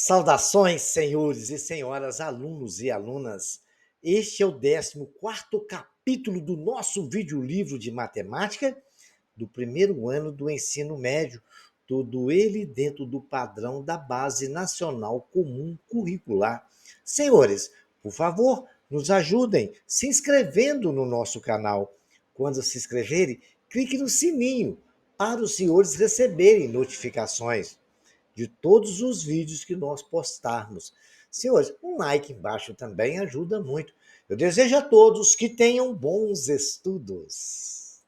Saudações, senhores e senhoras, alunos e alunas. Este é o 14º capítulo do nosso videolivro de matemática do primeiro ano do ensino médio, todo ele dentro do padrão da Base Nacional Comum Curricular. Senhores, por favor, nos ajudem se inscrevendo no nosso canal. Quando se inscreverem, clique no sininho para os senhores receberem notificações de todos os vídeos que nós postarmos. Senhores, um like embaixo também ajuda muito. Eu desejo a todos que tenham bons estudos.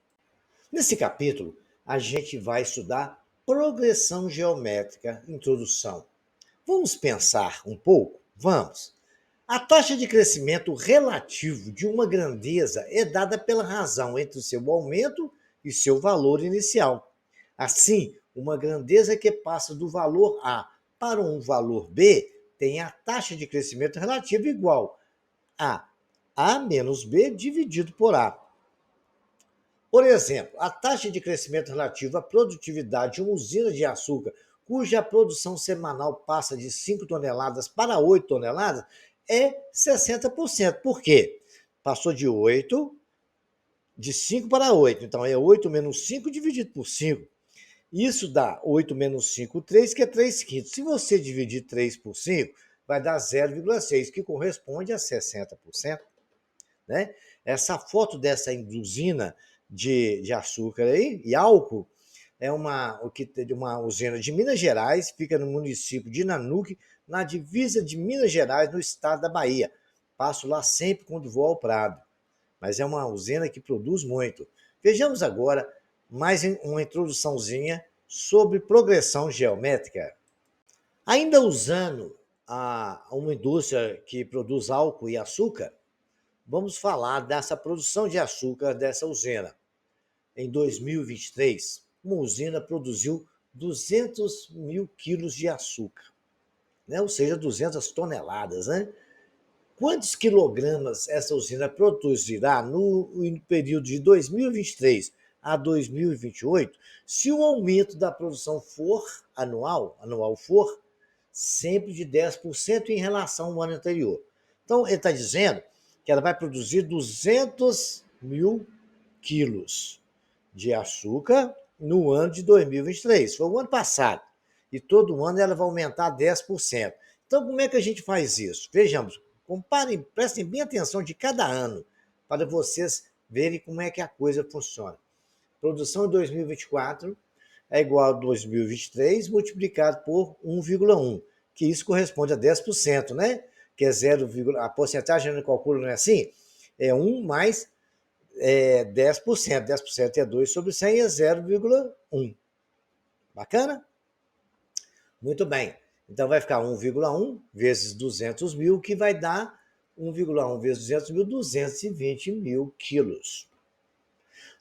Nesse capítulo, a gente vai estudar progressão geométrica, introdução. Vamos pensar um pouco? Vamos. A taxa de crescimento relativo de uma grandeza é dada pela razão entre o seu aumento e seu valor inicial. Assim, uma grandeza que passa do valor A para um valor B tem a taxa de crescimento relativa igual a A menos B dividido por A. Por exemplo, a taxa de crescimento relativo à produtividade de uma usina de açúcar, cuja produção semanal passa de 5 toneladas para 8 toneladas, é 60%. Por quê? Passou de 5 para 8. Então, é 8 menos 5 dividido por 5. Isso dá 8 menos 5, 3, que é 3 quintos. Se você dividir 3 por 5, vai dar 0,6, que corresponde a 60%. Né? Essa foto dessa usina de açúcar aí, e álcool é uma usina de Minas Gerais, fica no município de Nanuque, na divisa de Minas Gerais, no estado da Bahia. Passo lá sempre quando vou ao Prado, mas é uma usina que produz muito. Vejamos agora mais uma introduçãozinha sobre progressão geométrica. Ainda usando uma indústria que produz álcool e açúcar, vamos falar dessa produção de açúcar dessa usina. Em 2023, uma usina produziu 200 mil quilos de açúcar, né? Ou seja, 200 toneladas. Né? Quantos quilogramas essa usina produzirá no período de 2023 a 2028, se o aumento da produção for anual for, sempre de 10% em relação ao ano anterior? Então, ele está dizendo que ela vai produzir 200 mil quilos de açúcar no ano de 2023. Foi o ano passado. E todo ano ela vai aumentar 10%. Então, como é que a gente faz isso? Vejamos, comparem, prestem bem atenção de cada ano, para vocês verem como é que a coisa funciona. Produção em 2024 é igual a 2023 multiplicado por 1,1, que isso corresponde a 10%, né? Que é 0, a porcentagem no cálculo não é assim? É 1 mais 10%. 10% é 2 sobre 100, é 0,1. Bacana? Muito bem. Então vai ficar 1,1 vezes 200 mil, que vai dar 1,1 vezes 200 mil, 220 mil quilos.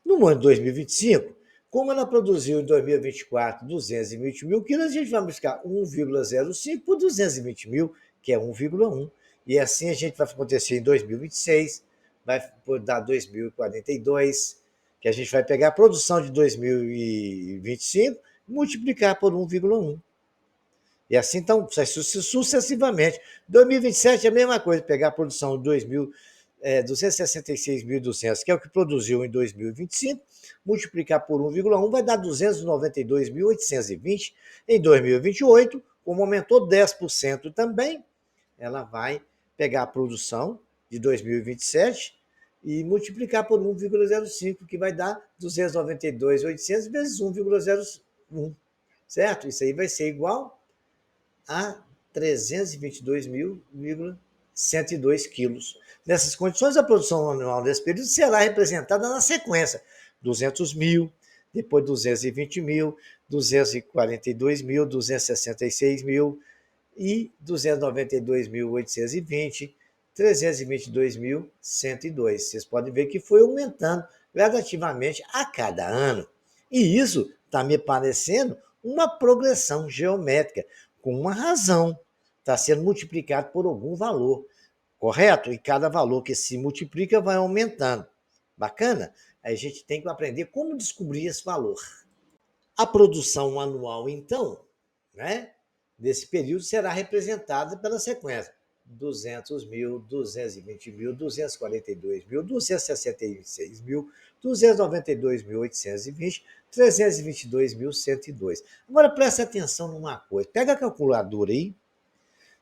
No ano de 2025, como ela produziu em 2024 220 mil quilos, a gente vai buscar 1,05 por 220 mil, que é 1,1. E assim a gente vai acontecer em 2026, vai dar 2042, que a gente vai pegar a produção de 2025 e multiplicar por 1,1. E assim, então, sucessivamente. 2027 é a mesma coisa, pegar a produção de 266.200, que é o que produziu em 2025, multiplicar por 1,1 vai dar 292.820. Em 2028, como aumentou 10% também, ela vai pegar a produção de 2027 e multiplicar por 1,05, que vai dar 292.800 vezes 1,01, certo? Isso aí vai ser igual a 322.102 quilos. Nessas condições, a produção anual desse período será representada na sequência: 200 mil, depois 220 mil, 242 mil, 266 mil e 292.820, 322.102. Vocês podem ver que foi aumentando gradativamente a cada ano. E isso está me parecendo uma progressão geométrica, com uma razão. Está sendo multiplicado por algum valor, correto? E cada valor que se multiplica vai aumentando. Bacana? Aí a gente tem que aprender como descobrir esse valor. A produção anual, então, né, nesse período será representada pela sequência 200.000, 220.000, 242.000, 266.000, 292.820, 322.102. Agora preste atenção numa coisa. Pega a calculadora aí,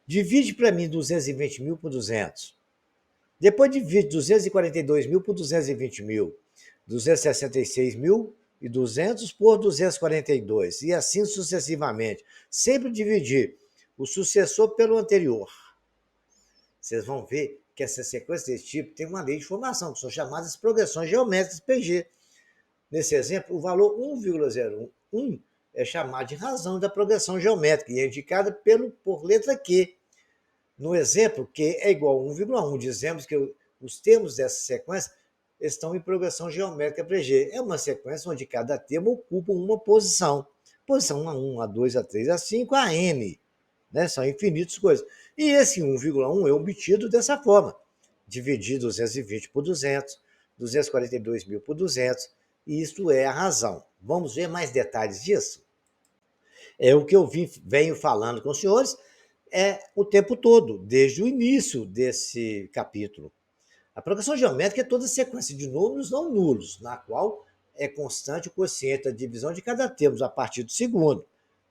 divide para mim 220.000 por 200. Depois divide 242.000 por 220.000, 266.200 por 242, e assim sucessivamente. Sempre dividir o sucessor pelo anterior. Vocês vão ver que essa sequência desse tipo tem uma lei de formação, que são chamadas progressões geométricas PG. Nesse exemplo, o valor 1,01 é chamado de razão da progressão geométrica e é indicada por letra Q. No exemplo, Q é igual a 1,1, dizemos que os termos dessa sequência estão em progressão geométrica PG. É uma sequência onde cada termo ocupa uma posição. Posição A1, A2, A3, A5, AN. Né? São infinitas coisas. E esse 1,1 é obtido dessa forma. Dividir 220 por 200, 242.000 por 200, e isto é a razão. Vamos ver mais detalhes disso? É o que eu venho falando com os senhores o tempo todo, desde o início desse capítulo. A progressão geométrica é toda sequência de números não nulos, na qual é constante o quociente da divisão de cada termo a partir do segundo,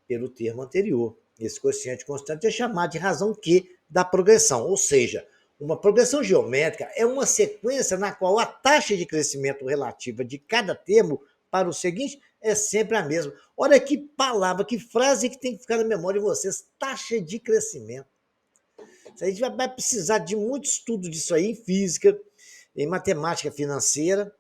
pelo termo anterior. Esse quociente constante é chamado de razão Q da progressão, ou seja, uma progressão geométrica é uma sequência na qual a taxa de crescimento relativa de cada termo para o seguinte é sempre a mesma. Olha que palavra, que frase que tem que ficar na memória de vocês: taxa de crescimento. A gente vai precisar de muito estudo disso aí em física, em matemática financeira,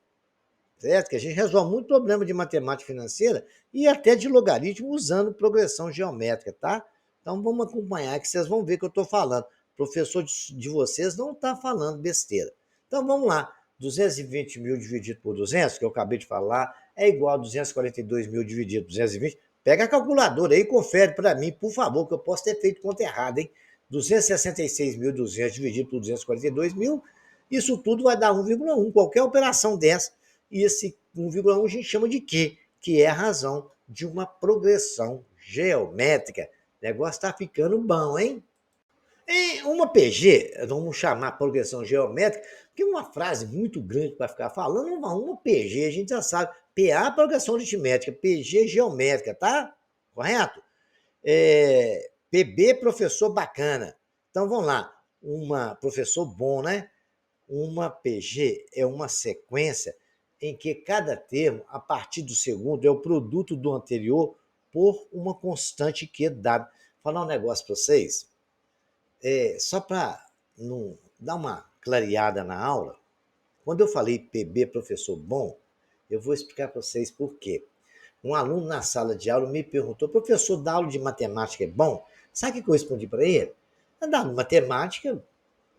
certo? Que a gente resolve muito problema de matemática financeira e até de logaritmo usando progressão geométrica, tá? Então vamos acompanhar que vocês vão ver o que eu estou falando. O professor de vocês não está falando besteira. Então vamos lá. 220.000 dividido por 200, que eu acabei de falar, é igual a 242.000 dividido por 220. Pega a calculadora aí e confere para mim, por favor, que eu posso ter feito conta errada, hein? 266.200 dividido por 242.000, isso tudo vai dar 1,1. Qualquer operação dessa. E esse 1,1 a gente chama de quê? Que é a razão de uma progressão geométrica. O negócio está ficando bom, hein? Em uma PG, vamos chamar progressão geométrica, porque é uma frase muito grande para ficar falando. Uma PG, a gente já sabe. PA, progressão aritmética, PG, geométrica, tá? Correto? PB, professor bacana. Então vamos lá. Professor bom, né? Uma PG é uma sequência em que cada termo, a partir do segundo, é o produto do anterior por uma constante Q dada. Vou falar um negócio para vocês, só para dar uma clareada na aula. Quando eu falei PB, professor bom, eu vou explicar para vocês por quê. Um aluno na sala de aula me perguntou: professor, dar aula de matemática é bom? Sabe o que eu respondi para ele? Dar aula de matemática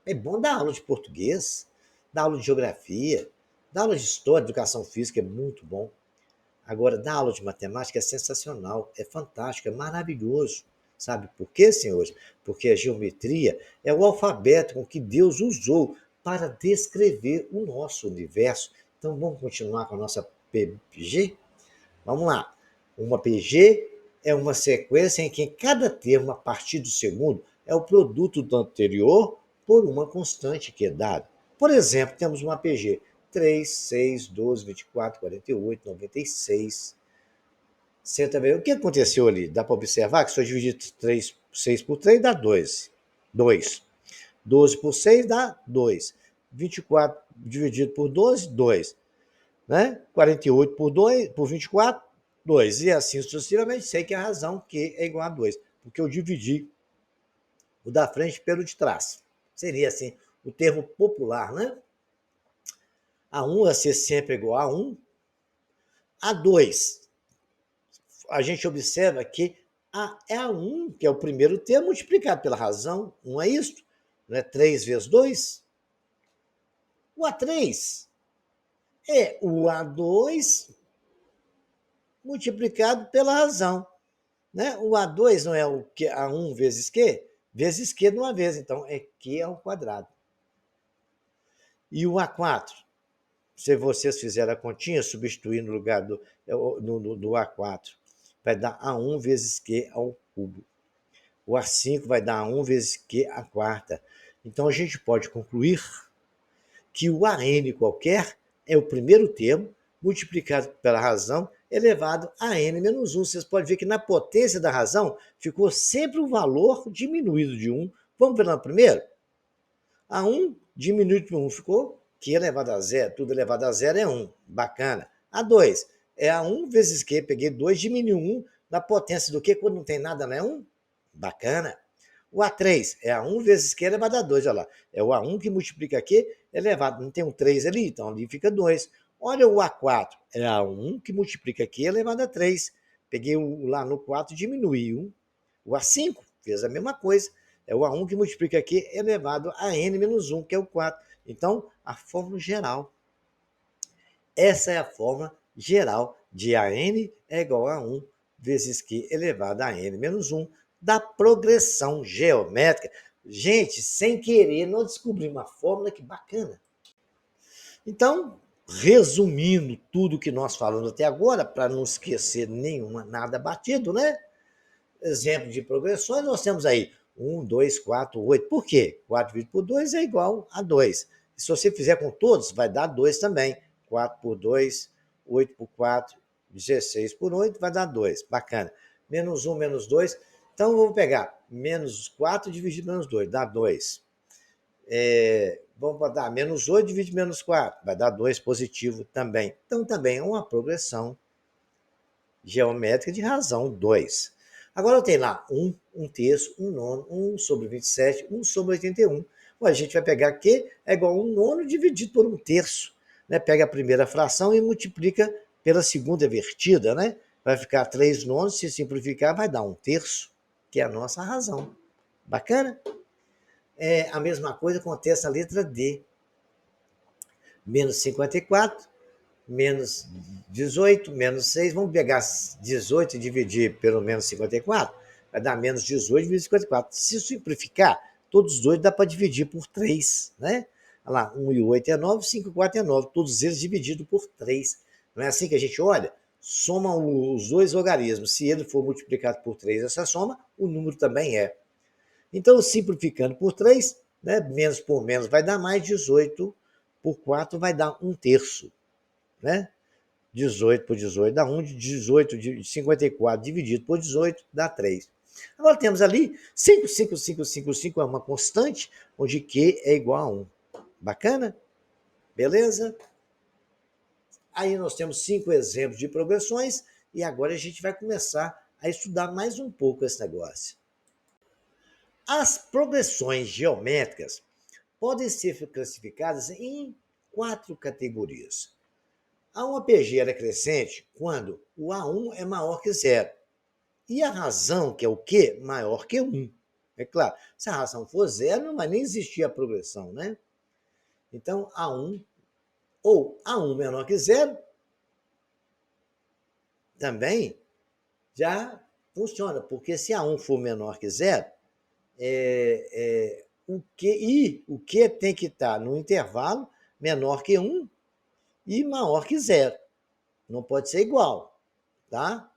é bom, dar aula de português, dar aula de geografia, dar aula de história, educação física é muito bom. Agora, dar aula de matemática é sensacional, é fantástico, é maravilhoso. Sabe por quê, senhores? Porque a geometria é o alfabeto com que Deus usou para descrever o nosso universo. Então, vamos continuar com a nossa PG? Vamos lá. Uma PG é uma sequência em que cada termo, a partir do segundo, é o produto do anterior por uma constante que é dada. Por exemplo, temos uma PG 3, 6, 12, 24, 48, 96. Senta bem. O que aconteceu ali? Dá para observar que se eu dividir 6 por 3 dá 2. 2. 12 por 6 dá 2. 24 dividido por 12, 2. Né? 48 por 2, por 24, 2. E assim sucessivamente, sei que a razão Q é igual a 2, porque eu dividi o da frente pelo de trás. Seria assim o termo popular, né? A1 vai ser sempre igual a 1. A2, a gente observa que é A1, que é o primeiro termo, multiplicado pela razão. Não é isso? Não é 3 vezes 2? O A3 é o A2 multiplicado pela razão. Né? O A2 não é o que A1 vezes Q? Vezes Q de uma vez, então é Q ao quadrado. E o A4, se vocês fizerem a continha, substituir no lugar do A4, vai dar A1 vezes Q ao cubo. O A5 vai dar 1 vezes Q à quarta. Então, a gente pode concluir que o AN qualquer é o primeiro termo multiplicado pela razão elevado a n menos 1. Vocês podem ver que na potência da razão ficou sempre o valor diminuído de 1. Vamos ver lá primeiro? A 1 diminuído por 1 ficou Q elevado a zero. Tudo elevado a zero é 1. Bacana. A 2 é a 1 vezes Q. Peguei 2, diminuiu 1 na potência do Q quando não tem nada, não é 1? Bacana. O A3 é a 1 vezes Q elevado a 2, olha lá. É o A1 que multiplica Q elevado. Não tem um 3 ali, então ali fica 2. Olha o A4, é a 1 que multiplica Q elevado a 3. Peguei lá no 4, diminuí 1. O A5 fez a mesma coisa. É o A1 que multiplica Q elevado a n menos 1, que é o 4. Então, a fórmula geral. Essa é a fórmula geral de AN é igual a 1 vezes Q elevado a n menos 1 da progressão geométrica. Gente, sem querer, nós descobrimos uma fórmula que bacana. Então, resumindo tudo que nós falamos até agora, para não esquecer nada batido, né? Exemplo de progressões, nós temos aí 1, 2, 4, 8. Por quê? 4 dividido por 2 é igual a 2. E se você fizer com todos, vai dar 2 também. 4 por 2, 8 por 4, 16 por 8, vai dar 2. Bacana. Menos 1, menos 2. Então, vamos pegar menos 4 dividido menos 2, dá 2. Vamos botar menos 8 dividido menos 4, vai dar 2 positivo também. Então, também é uma progressão geométrica de razão 2. Agora eu tenho lá 1, 1 terço, 1 nono, 1 sobre 27, 1 sobre 81. A gente vai pegar Q é igual a 1 nono dividido por 1 terço. Né? Pega a primeira fração e multiplica pela segunda invertida. Né? Vai ficar 3 nonos, se simplificar vai dar 1 terço, que é a nossa razão. Bacana? A mesma coisa acontece na letra D. Menos 54, menos 18, menos 6. Vamos pegar 18 e dividir pelo menos 54. Vai dar menos 18 dividido 54. Se simplificar, todos os dois dá para dividir por 3. Né? Olha lá, 1 e 8 é 9, 5 e 4 é 9. Todos eles divididos por 3. Não é assim que a gente olha? Soma os dois logaritmos. Se ele for multiplicado por 3, essa soma, o número também é. Então, simplificando por 3, né, menos por menos vai dar mais, 18 por 4 vai dar 1 terço. Né? 18 por 18 dá 1, 18 de 54 dividido por 18 dá 3. Agora temos ali 5, 5, 5, 5, 5 é uma constante, onde Q é igual a 1. Bacana? Beleza? Aí nós temos 5 exemplos de progressões e agora a gente vai começar a estudar mais um pouco esse negócio. As progressões geométricas podem ser classificadas em 4 categorias. Há uma PG crescente quando o A1 é maior que zero. E a razão, que é o Q, maior que 1. É claro, se a razão for zero, não vai nem existir a progressão, né? Então, A1 ou A1 menor que zero também já funciona, porque se A1 for menor que zero, o Q tem que estar no intervalo menor que 1 e maior que zero. Não pode ser igual, tá?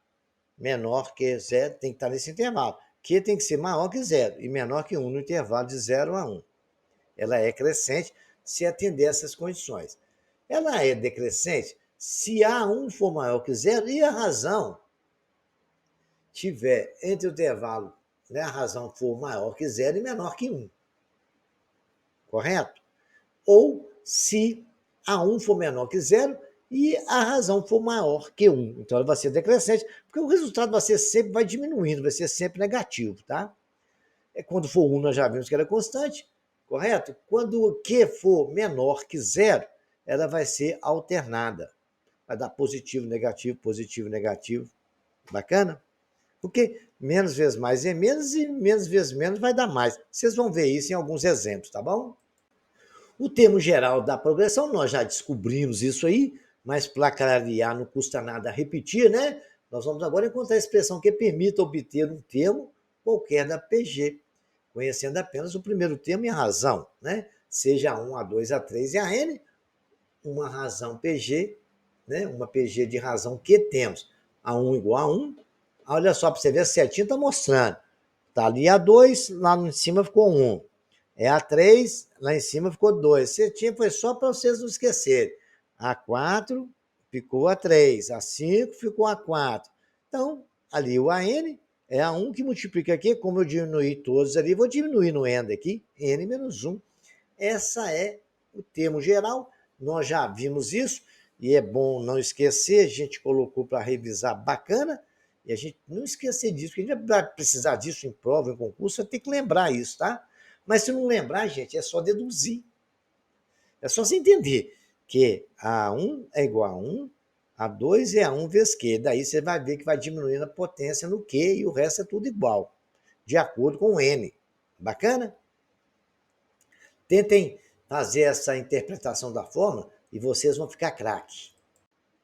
Menor que zero tem que estar nesse intervalo. Q tem que ser maior que zero e menor que 1 no intervalo de 0 a 1. Ela é crescente se atender essas condições. Ela é decrescente se A1 for maior que zero e a razão tiver entre o intervalo, né, a razão for maior que zero e menor que 1. Correto? Ou se A1 for menor que zero e a razão for maior que 1. Então, ela vai ser decrescente, porque o resultado vai diminuindo, vai ser sempre negativo, tá? Quando for 1, nós já vimos que ela é constante, correto? Quando o Q for menor que zero, ela vai ser alternada. Vai dar positivo, negativo. Bacana? Porque menos vezes mais é menos e menos vezes menos vai dar mais. Vocês vão ver isso em alguns exemplos, tá bom? O termo geral da progressão, nós já descobrimos isso aí, mas para clarear não custa nada repetir, né? Nós vamos agora encontrar a expressão que permita obter um termo qualquer da PG, conhecendo apenas o primeiro termo e a razão, né? Seja A1, A2, A3 e AN, uma razão PG, né? Uma PG de razão que temos. A1 igual a 1. Olha só para você ver, certinho está mostrando. Tá ali a 2, lá em cima ficou 1. É a 3, lá em cima ficou 2. Você tinha, foi só para vocês não esquecerem. A 4 ficou a 3, a 5 ficou a 4. Então, ali o AN é a 1 que multiplica aqui, como eu diminuí todos ali, vou diminuir no AND aqui, N menos 1. Essa é o termo geral, nós já vimos isso, e é bom não esquecer, a gente colocou para revisar bacana, e a gente não esquecer disso, porque a gente vai precisar disso em prova, em concurso, vai ter que lembrar isso, tá? Mas se não lembrar, gente, é só deduzir. É só você entender que A1 é igual a 1, A2 é a 1 vezes Q. Daí você vai ver que vai diminuindo a potência no Q e o resto é tudo igual, de acordo com o N. Bacana? Tentem fazer essa interpretação da fórmula e vocês vão ficar craque.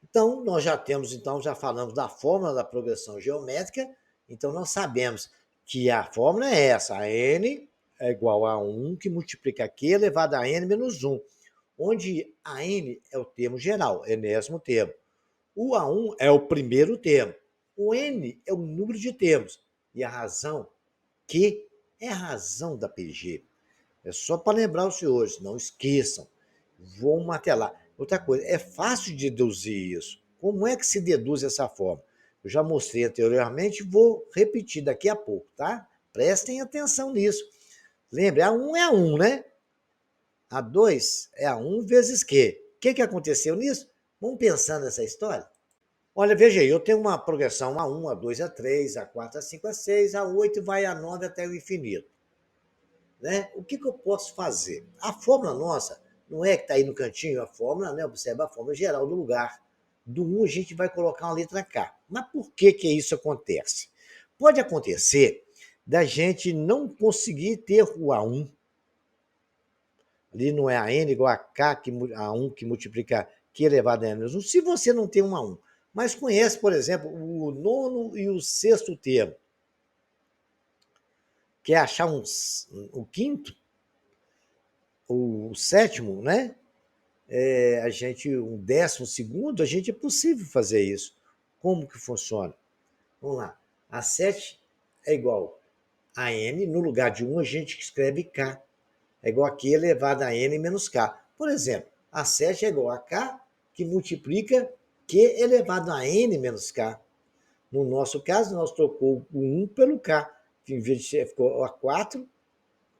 Então, nós já temos, então, já falamos da fórmula da progressão geométrica, então nós sabemos que a fórmula é essa, a n é igual a 1 que multiplica q elevado a n menos 1, onde a n é o termo geral, enésimo termo. O A1 é o primeiro termo, o n é o número de termos, e a razão Q é a razão da PG. É só para lembrar os senhores, não esqueçam. Vou martelar. Outra coisa, é fácil de deduzir isso. Como é que se deduz essa forma? Eu já mostrei anteriormente, vou repetir daqui a pouco, tá? Prestem atenção nisso. Lembre, A1 é A1, né? A2 é A1 vezes Q. O que aconteceu nisso? Vamos pensar nessa história? Olha, veja aí, eu tenho uma progressão A1, A2, A3, A4, A5, A6, A8 vai A9 até o infinito. Né? O que eu posso fazer? A fórmula nossa não é que está aí no cantinho, a fórmula, né? Observa a fórmula geral do lugar. Do 1 a gente vai colocar uma letra K. Mas por que isso acontece? Pode acontecer da gente não conseguir ter o A1. Ali não é a N igual a K, A1 que multiplica Q elevado a N menos 1, se você não tem um A1. Mas conhece, por exemplo, o nono e o sexto termo. Quer achar o quinto? O sétimo, né? A gente, um 12º, a gente é possível fazer isso. Como que funciona? Vamos lá. A 7 é igual a n, no lugar de 1 a gente escreve k. É igual a q elevado a n menos k. Por exemplo, a 7 é igual a k que multiplica q elevado a n menos k. No nosso caso, nós trocou o 1 pelo k. Em vez de ser, ficou a 4,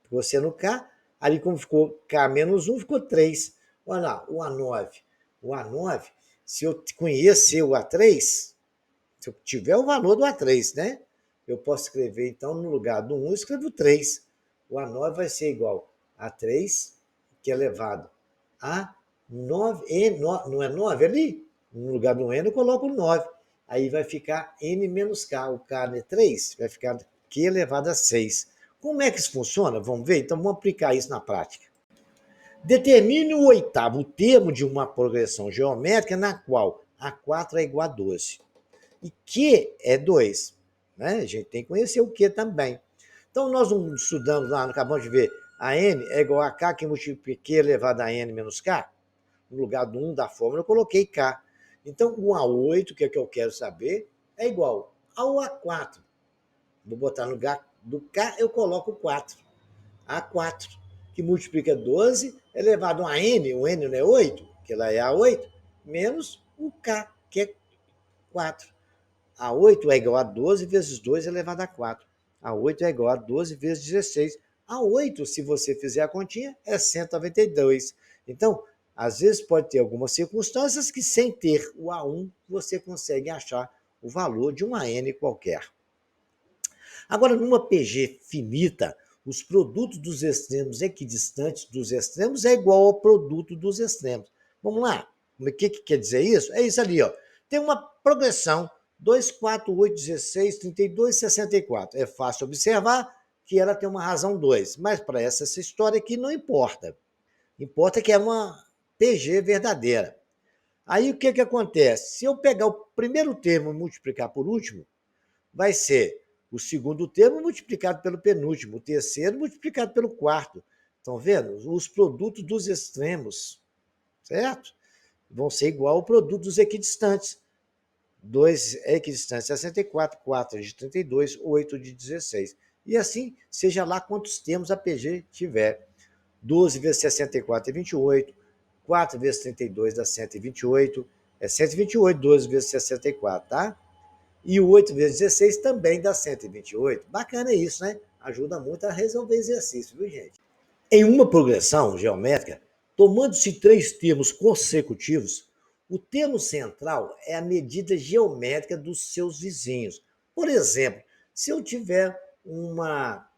ficou sendo k. Ali como ficou k menos 1, ficou 3. Olha lá, o A9. O A9, se eu conhecer o A3, se eu tiver o valor do A3, né? Eu posso escrever, então, no lugar do 1, eu escrevo 3. O A9 vai ser igual a 3, que é elevado a 9, não é 9 ali? No lugar do N, eu coloco 9. Aí vai ficar N menos K. O K é 3, vai ficar Q elevado a 6. Como é que isso funciona? Vamos ver? Então, vamos aplicar isso na prática. Determine o oitavo termo de uma progressão geométrica na qual A4 é igual a 12 e Q é 2. Né? A gente tem que conhecer o Q também. Então, nós não estudamos lá, acabamos de ver, a N é igual a K que multiplica Q elevado a N menos K. No lugar do 1 da fórmula, eu coloquei K. Então, o A8, que é que eu quero saber, é igual ao A4. Vou botar no lugar do K, eu coloco 4. A4, que multiplica 12 elevado a N, o N não é 8, que ela é A8, menos o K, que é 4. A8 é igual a 12 vezes 2 elevado a 4. A8 é igual a 12 vezes 16. A8, se você fizer a continha, é 192. Então, às vezes pode ter algumas circunstâncias que sem ter o A1, você consegue achar o valor de uma N qualquer. Agora, numa PG finita, os produtos dos extremos equidistantes dos extremos é igual ao produto dos extremos. Vamos lá. O que quer dizer isso? É isso ali, ó. Tem uma progressão 2, 4, 8, 16, 32, 64. É fácil observar que ela tem uma razão 2, mas para essa história aqui não importa. Importa que é uma PG verdadeira. Aí o que acontece? Se eu pegar o primeiro termo e multiplicar por último, vai ser o segundo termo multiplicado pelo penúltimo, o terceiro multiplicado pelo quarto. Estão vendo? Os produtos dos extremos, certo? Vão ser igual ao produto dos equidistantes. 2 equidistantes 64, 4 de 32, 8 de 16. E assim, seja lá quantos termos a PG tiver. 12 vezes 64 é 28, 4 vezes 32 dá 128, é 128, 12 vezes 64, tá? E o 8 vezes 16 também dá 128. Bacana isso, né? Ajuda muito a resolver exercício, viu, gente? Em uma progressão geométrica, tomando-se três termos consecutivos, o termo central é a medida geométrica dos seus vizinhos. Por exemplo, se eu tiver uma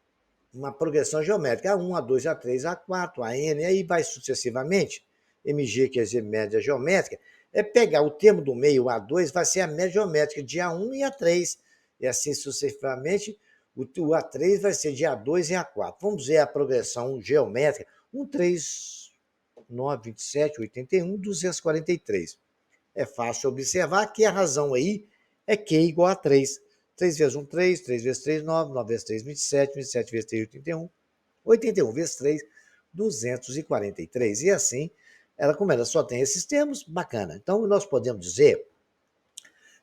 progressão geométrica, A1, A2, A3, A4, AN, aí vai sucessivamente, MG, quer dizer média geométrica, é pegar o termo do meio, o A2, vai ser a média geométrica de A1 e A3, e assim sucessivamente, o A3 vai ser de A2 e A4. Vamos ver a progressão geométrica, 1, 3, 9, 27, 81, 243. É fácil observar que a razão aí é Q igual a 3. 3 vezes 1, 3, 3 vezes 3, 9, 9 vezes 3, 27, 27 vezes 3, 81, 81 vezes 3, 243. E assim, ela, como ela só tem esses termos, bacana. Então, nós podemos dizer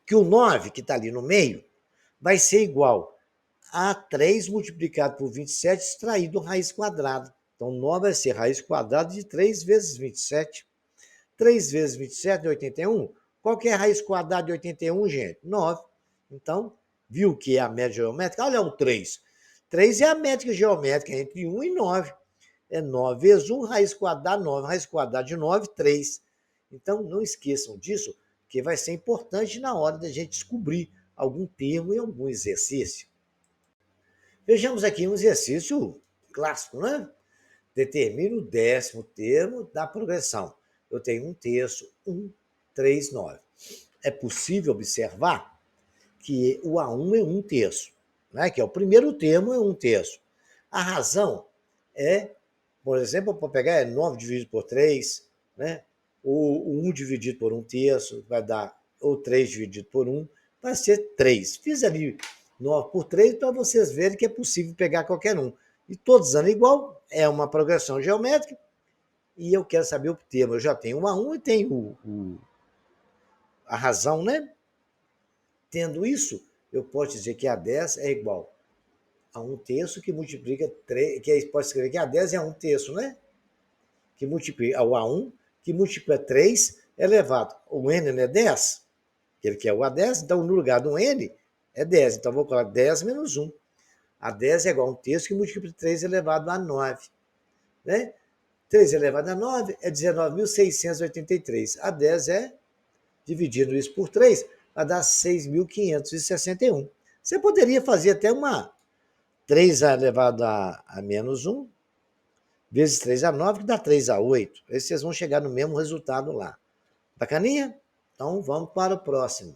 que o 9, que está ali no meio, vai ser igual a 3 multiplicado por 27, extraído raiz quadrada. Então, 9 vai ser raiz quadrada de 3 vezes 27. 3 vezes 27 é 81. Qual que é a raiz quadrada de 81, gente? 9. Então, viu que é a média geométrica? Olha o 3. 3 é a métrica geométrica entre 1 e 9. É 9 vezes 1, raiz quadrada, 9. Raiz quadrada de 9, 3. Então, não esqueçam disso, que vai ser importante na hora da gente descobrir algum termo em algum exercício. Vejamos aqui um exercício clássico, né? Determine o décimo termo da progressão. Eu tenho 1/3, 1, 3, 9. É possível observar que o A1 é 1/3, né? Que é o primeiro termo, é 1/3. A razão é, por exemplo, para pegar é 9 dividido por 3, né? O 1 dividido por 1/3 vai dar, ou 3 dividido por 1, vai ser 3. Fiz ali 9 por 3 para vocês verem que é possível pegar qualquer um. E todos dando igual, é uma progressão geométrica, e eu quero saber o termo. Eu já tenho um A1 e tenho a razão, né? Tendo isso, eu posso dizer que A10 é igual a 1/3 que multiplica 3, que pode escrever que A10 é 1/3, né? Que multiplica o A1, que multiplica 3 elevado. O N não é 10, que ele quer o A10, então no lugar do N é 10. Então vou colocar 10 menos 1. A10 é igual a 1/3 que multiplica 3 elevado a 9. Né? 3 elevado a 9 é 19.683. A 10 é, dividindo isso por 3, vai dar 6.561. Você poderia fazer até uma 3 elevado a menos 1, vezes 3 a 9, que dá 3 a 8. Aí vocês vão chegar no mesmo resultado lá. Bacaninha? Então vamos para o próximo.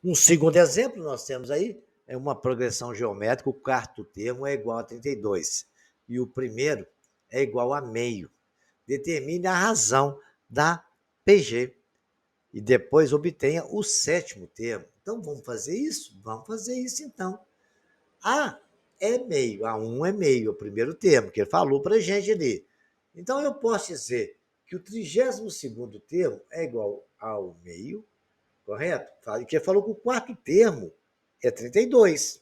Um segundo exemplo nós temos aí é uma progressão geométrica, o quarto termo é igual a 32 e o primeiro é igual a meio. Determine a razão da PG e depois obtenha o sétimo termo. Então vamos fazer isso? Vamos fazer isso então. A é meio, A1 é meio, o primeiro termo que ele falou para a gente ali. Então eu posso dizer que o 32º termo é igual ao meio, correto? Que ele falou que o quarto termo é 32.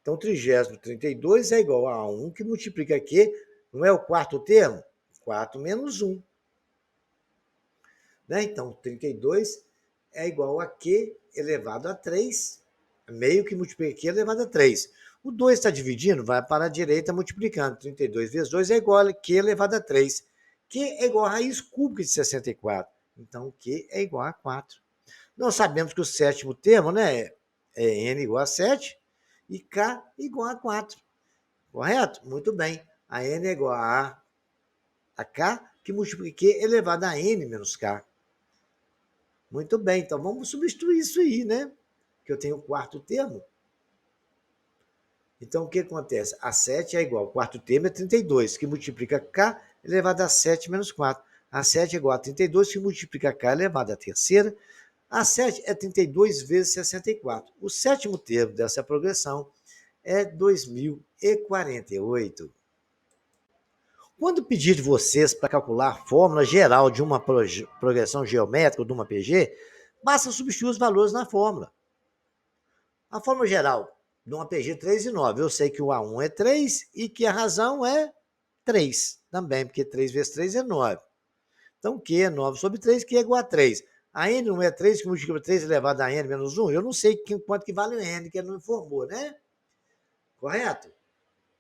Então, 32 é igual a 1, que multiplica aqui, não é o quarto termo? 4 menos 1. Né? Então, 32 é igual a Q elevado a 3, meio que multiplica Q elevado a 3. O 2 está dividindo, vai para a direita multiplicando. 32 vezes 2 é igual a Q elevado a 3. Q é igual a raiz cúbica de 64. Então, Q é igual a 4. Nós sabemos que o sétimo termo, né, é N igual a 7 e K igual a 4. Correto? Muito bem. A N é igual a K, que multiplica Q elevado a N menos K. Muito bem, então vamos substituir isso aí, né? Que eu tenho o quarto termo. Então, o que acontece? A 7 é igual, o quarto termo é 32, que multiplica K elevado a 7 menos 4. A 7 é igual a 32, que multiplica K elevado a terceira. A 7 é 32 vezes 64. O sétimo termo dessa progressão é 2048. Quando pedir de vocês para calcular a fórmula geral de uma progressão geométrica ou de uma PG, basta substituir os valores na fórmula. A fórmula geral numa PG 3 e 9. Eu sei que o A1 é 3 e que a razão é 3 também, porque 3 vezes 3 é 9. Então, Q é 9 sobre 3, que é igual a 3. A N não é 3, que multiplica 3 elevado a N menos 1? Eu não sei quanto que vale o N, que ele não informou, né? Correto?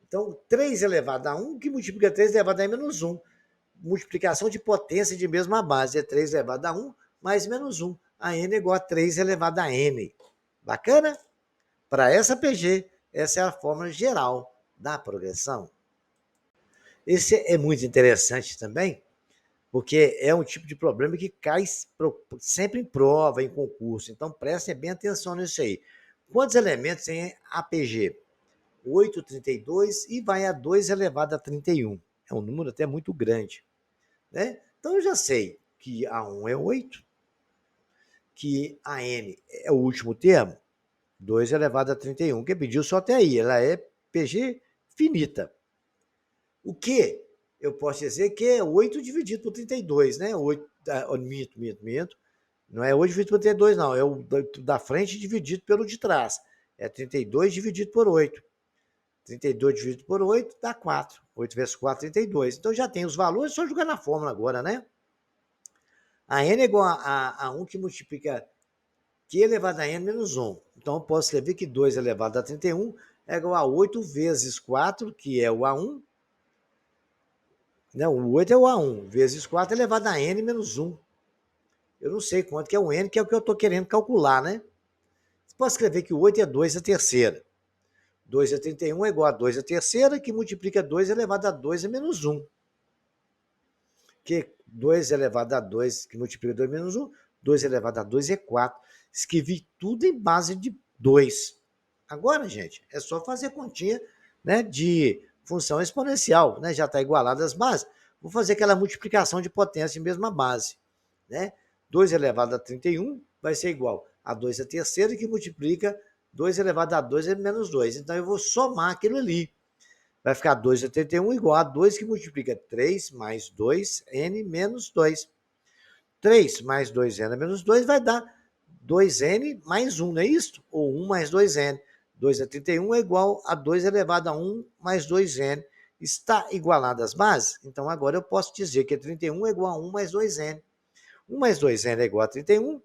Então, 3 elevado a 1, que multiplica 3 elevado a N menos 1. Multiplicação de potência de mesma base. É 3 elevado a 1 mais menos 1. A N é igual a 3 elevado a N. Bacana? Para essa PG, essa é a fórmula geral da progressão. Esse é muito interessante também, porque é um tipo de problema que cai sempre em prova, em concurso. Então, prestem bem atenção nisso aí. Quantos elementos tem APG? 8, 32 e vai a 2 elevado a 31. É um número até muito grande, né? Então, eu já sei que A1 é 8, que a N é o último termo, 2 elevado a 31. Quem pediu só até aí, ela é PG finita. O que eu posso dizer que é 8 dividido por 32, né? 8, minto. Não é 8 dividido por 32, não. É o da frente dividido pelo de trás. É 32 dividido por 8. 32 dividido por 8 dá 4. 8 vezes 4, 32. Então já tem os valores, só jogar na fórmula agora, né? A n é igual a 1 que multiplica Q elevado a n menos 1. Então eu posso escrever que 2 elevado a 31 é igual a 8 vezes 4, que é o A1. Não, o 8 é o A1, vezes 4 elevado a n menos 1. Eu não sei quanto que é o n, que é o que eu estou querendo calcular, né? Você pode escrever que o 8 é 2 a terceira. 2 a 31 é igual a 2 a terceira, que multiplica 2 elevado a 2 a menos 1. Que 2 elevado a 2, que multiplica 2 menos 1, 2 elevado a 2 é 4. Escrevi tudo em base de 2. Agora, gente, é só fazer continha, né, de função exponencial, né? Já está igualada as bases. Vou fazer aquela multiplicação de potência em mesma base, né? 2 elevado a 31 vai ser igual a 2 a terceira, que multiplica 2 elevado a 2 é menos 2. Então, eu vou somar aquilo ali. Vai ficar 2 a 31 igual a 2, que multiplica 3 mais 2n menos 2. 3 mais 2n menos 2 vai dar 2n mais 1, não é isso? Ou 1 mais 2n. 2 a 31 é igual a 2 elevado a 1 mais 2n. Está igualado às bases? Então, agora eu posso dizer que 31 é igual a 1 mais 2n. 1 mais 2n é igual a 31.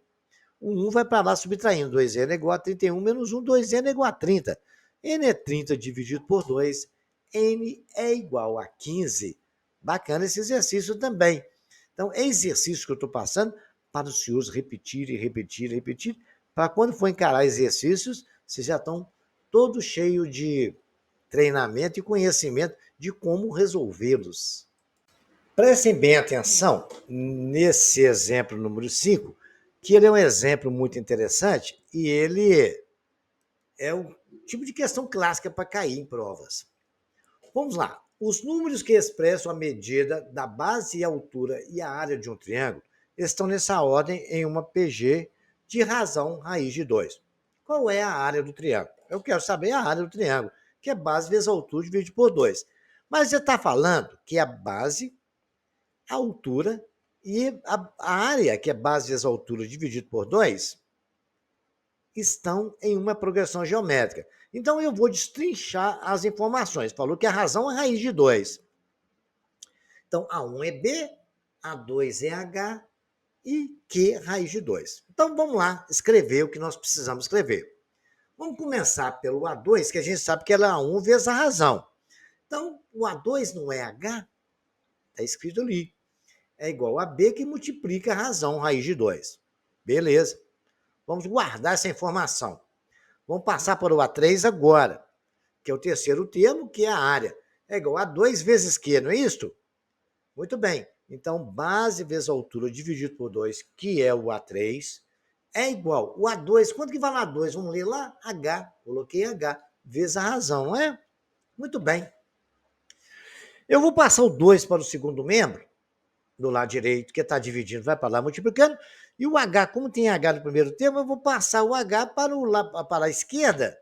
O 1 vai para lá subtraindo. 2n é igual a 31 menos 1. 2n é igual a 30. N é 30 dividido por 2. N é igual a 15. Bacana esse exercício também. Então, é exercício que eu estou passando para os senhores repetirem, repetirem, repetirem, para quando for encarar exercícios, vocês já estão todos cheios de treinamento e conhecimento de como resolvê-los. Prestem bem atenção nesse exemplo número 5, que ele é um exemplo muito interessante e ele é um tipo de questão clássica para cair em provas. Vamos lá. Os números que expressam a medida da base e altura e a área de um triângulo estão nessa ordem em uma PG de razão raiz de 2. Qual é a área do triângulo? Eu quero saber a área do triângulo, que é base vezes altura dividido por 2. Mas você está falando que a base, a altura e a área, que é base vezes altura dividido por 2, estão em uma progressão geométrica. Então, eu vou destrinchar as informações. Falou que a razão é raiz de 2. Então, A1 é B, A2 é H e Q raiz de 2. Então, vamos lá escrever o que nós precisamos escrever. Vamos começar pelo A2, que a gente sabe que ela é A1 vezes a razão. Então, o A2 não é H? Está escrito ali. É igual a B, que multiplica a razão raiz de 2. Beleza. Vamos guardar essa informação. Vamos passar para o A3 agora, que é o terceiro termo, que é a área. É igual a 2 vezes Q, não é isso? Muito bem. Então, base vezes altura dividido por 2, que é o A3, é igual. O A2, quanto que vale A2? Vamos ler lá? H. Coloquei H, vezes a razão, não é? Muito bem. Eu vou passar o 2 para o segundo membro, do lado direito, que está dividindo, vai para lá multiplicando. E o H, como tem H no primeiro termo, eu vou passar o H para a esquerda.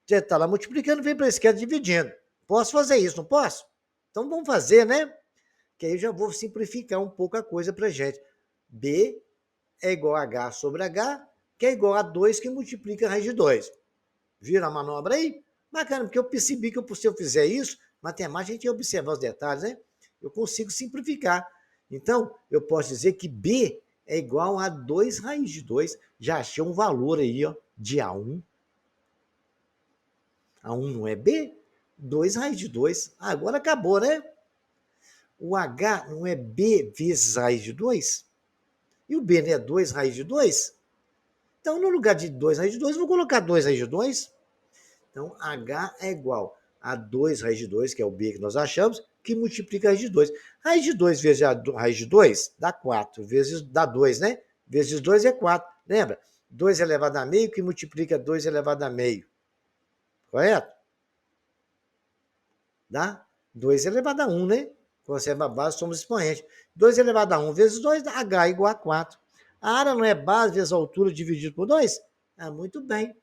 Você está lá multiplicando, vem para a esquerda dividindo. Posso fazer isso, não posso? Então vamos fazer, né? Que aí eu já vou simplificar um pouco a coisa para a gente. B é igual a H sobre H, que é igual a 2, que multiplica a raiz de 2. Viram a manobra aí? Bacana, porque eu percebi que se eu fizer isso, matemática a gente observa os detalhes, né? Eu consigo simplificar. Então, eu posso dizer que B é igual a 2 raiz de 2. Já achei um valor aí, ó, de A1. A1 não é B? 2 raiz de 2. Agora acabou, né? O H não é B vezes raiz de 2? E o B não é 2 raiz de 2? Então, no lugar de 2 raiz de 2, vou colocar 2 raiz de 2. Então, H é igual a 2 raiz de 2, que é o B que nós achamos, que multiplica a raiz de 2. Raiz de 2 vezes a raiz de 2 dá 4, vezes dá 2, né? Vezes 2 é 4. Lembra? 2 elevado a meio que multiplica 2 elevado a meio. Correto? Dá 2 elevado a 1, né? Conserva a base, somos expoentes. 2 elevado a 1 vezes 2 dá H igual a 4. A área não é base vezes a altura dividido por 2? Ah, muito bem.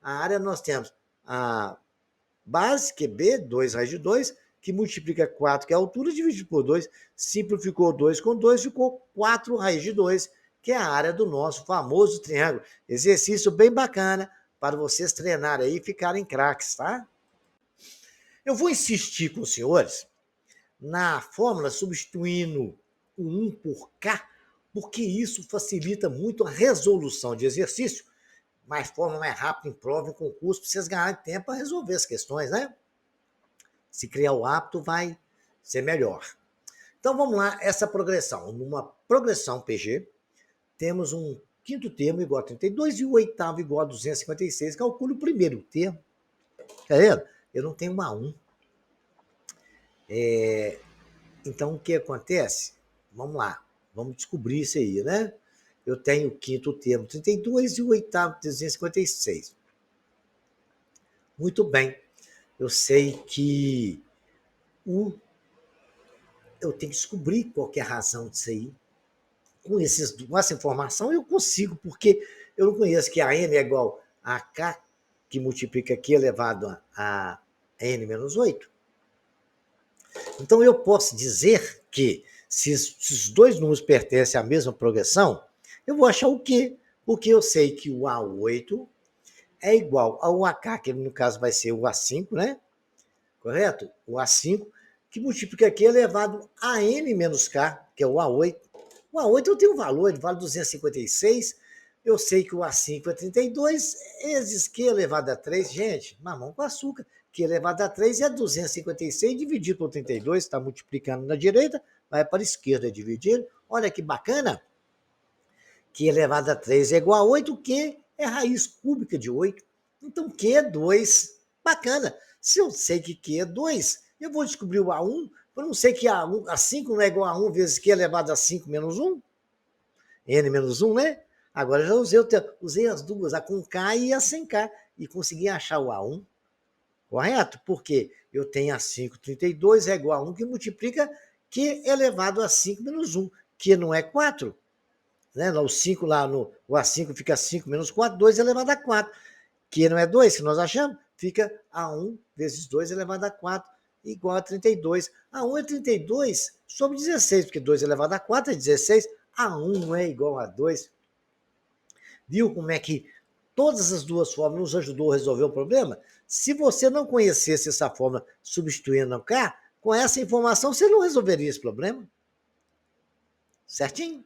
A área nós temos a base, que é B, 2 raiz de 2, que multiplica 4, que é a altura, dividido por 2. Simplificou 2 com 2, ficou 4 raiz de 2, que é a área do nosso famoso triângulo. Exercício bem bacana para vocês treinarem aí e ficarem craques, tá? Eu vou insistir com os senhores na fórmula substituindo o 1 por K, porque isso facilita muito a resolução de exercício, mais forma mais rápida em prova, em concurso, para vocês ganharem tempo para resolver as questões, né? Se criar o hábito, vai ser melhor. Então vamos lá, essa progressão. Numa progressão PG, temos um quinto termo igual a 32 e o oitavo igual a 256. Calcule o primeiro termo. Tá vendo? Eu não tenho uma 1. Então o que acontece? Vamos lá, vamos descobrir isso aí, né? Eu tenho o quinto termo 32 e o oitavo 256. Muito bem. Eu sei que eu tenho que descobrir qual que é a razão disso aí. Com essa informação eu consigo, porque eu não conheço que a n é igual a k, que multiplica aqui elevado a n menos 8. Então eu posso dizer que se os dois números pertencem à mesma progressão, eu vou achar o quê? Porque eu sei que o A8 é igual ao AK, que no caso vai ser o A5, né? Correto? O A5, que multiplica aqui elevado a N menos K, que é o A8. O A8 eu tenho um valor, ele vale 256. Eu sei que o A5 é 32, vezes Q elevado a 3. Gente, mamão com açúcar. Q elevado a 3 é 256 dividido por 32, está multiplicando na direita, vai para a esquerda dividir. Olha que bacana. Q elevado a 3 é igual a 8, Q é raiz cúbica de 8. Então, Q é 2. Bacana. Se eu sei que Q é 2, eu vou descobrir o A1. Eu não sei que A5 não é igual a 1 vezes Q elevado a 5 menos 1. N menos 1, né? Agora já usei as duas, a com K e a sem K, e consegui achar o A1. Correto? Porque eu tenho A5, 32 é igual a 1, que multiplica Q elevado a 5 menos 1, que não é 4. Né? O 5 lá o A5 fica 5 menos 4, 2 elevado a 4. Que não é 2, que nós achamos, fica A1 vezes 2 elevado a 4, igual a 32. A1 é 32 sobre 16, porque 2 elevado a 4 é 16. A1 não é igual a 2. Viu como é que todas as duas fórmulas nos ajudou a resolver o problema? Se você não conhecesse essa fórmula substituindo o K, com essa informação você não resolveria esse problema. Certinho?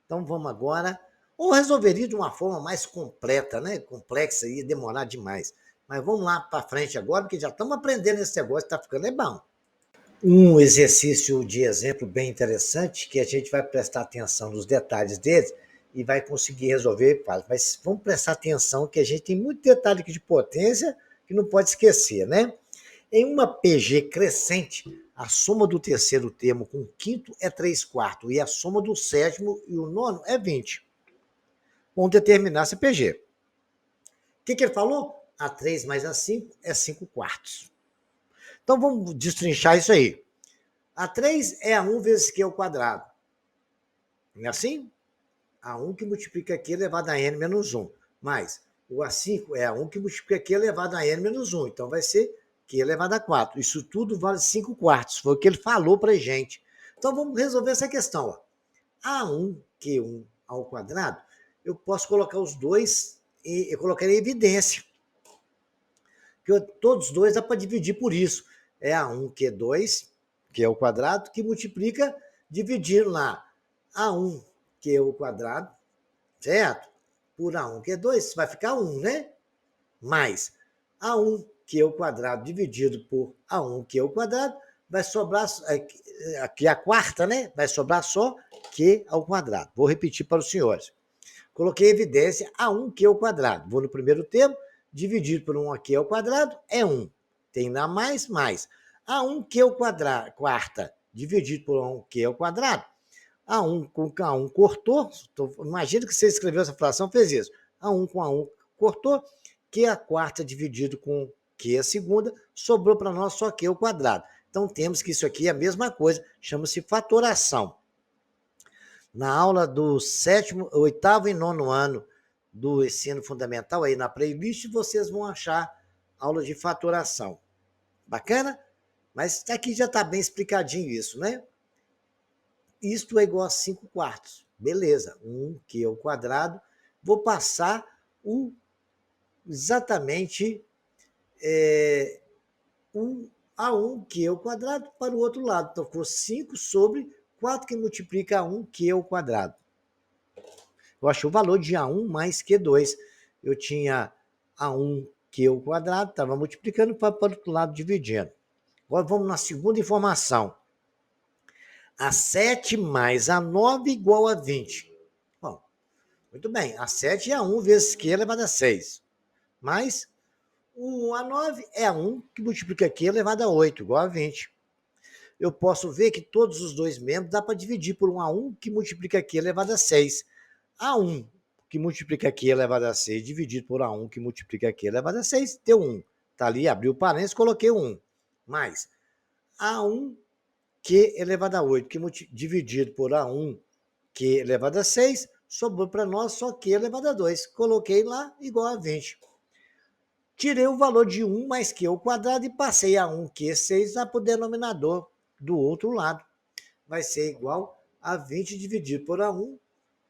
Então vamos agora, ou resolveria de uma forma mais completa, né? Complexa, ia demorar demais. Mas vamos lá para frente agora, porque já estamos aprendendo esse negócio, está ficando bom. Um exercício de exemplo bem interessante, que a gente vai prestar atenção nos detalhes deles e vai conseguir resolver, mas vamos prestar atenção que a gente tem muito detalhe aqui de potência que não pode esquecer, né? Em uma PG crescente, a soma do terceiro termo com o quinto é 3 quartos e a soma do sétimo e o nono é 20. Vamos determinar essa PG. O que ele falou? A3 mais A5 é 5 quartos. Então vamos destrinchar isso aí. A3 é A1 vezes Q ao quadrado. Não é assim? A1 que multiplica Q elevado a N menos 1. Mais o A5 é A1 que multiplica Q elevado a N menos 1. Então vai ser Q elevado a 4. Isso tudo vale 5 quartos. Foi o que ele falou para a gente. Então vamos resolver essa questão. Ó. A1, Q1 ao quadrado, eu posso colocar os dois e eu coloquei em evidência. que todos os dois dá para dividir por isso. É A1, Q2, que é o quadrado, que multiplica dividindo lá A1, que é o quadrado, certo? Por A1, Q2, vai ficar 1, né? Mais A1, que é o quadrado, dividido por A1, que é o quadrado, vai sobrar, aqui a quarta, né? Vai sobrar só Q ao quadrado. Vou repetir para os senhores. Coloquei evidência A1Q ao quadrado. Vou no primeiro termo, dividido por 1Q ao quadrado, é 1. Tem lá mais. A1Q ao quadrado, quarta, dividido por 1Q ao quadrado. A1 com A1 cortou. Imagina que você escreveu essa fração, fez isso. A1 com A1 cortou. Q a quarta dividido com Q a segunda, sobrou para nós só Q ao quadrado. Então temos que isso aqui é a mesma coisa, chama-se fatoração. Na aula do oitavo e nono ano do ensino fundamental, aí na playlist, vocês vão achar aula de fatoração. Bacana? Mas aqui já está bem explicadinho isso, né? Isto é igual a 5 quartos. Beleza, 1Q ao quadrado. Vou passar exatamente A1Q ao quadrado para o outro lado. Então, ficou 5 sobre 4 que multiplica A1Q ao quadrado. Eu achei o valor de A1 mais Q2. Eu tinha A1Q ao quadrado, estava multiplicando para o outro lado, dividindo. Agora vamos na segunda informação. A7 mais A9 igual a 20. Bom, muito bem. A7 é A1 vezes Q elevado a 6. Mais o A9 é A1 que multiplica Q elevado a 8, igual a 20. Eu posso ver que todos os dois membros dá para dividir por um A1 que multiplica Q elevado a 6. A1 que multiplica Q elevado a 6 dividido por A1 que multiplica Q elevado a 6, deu 1. Está ali, abriu o parênteses, coloquei o 1. Mais A1 Q elevado a 8, que dividido por A1 Q elevado a 6, sobrou para nós só Q elevado a 2. Coloquei lá igual a 20. Tirei o valor de 1 mais Q ao quadrado e passei a 1Q6 para o denominador do outro lado. Vai ser igual a 20 dividido por A1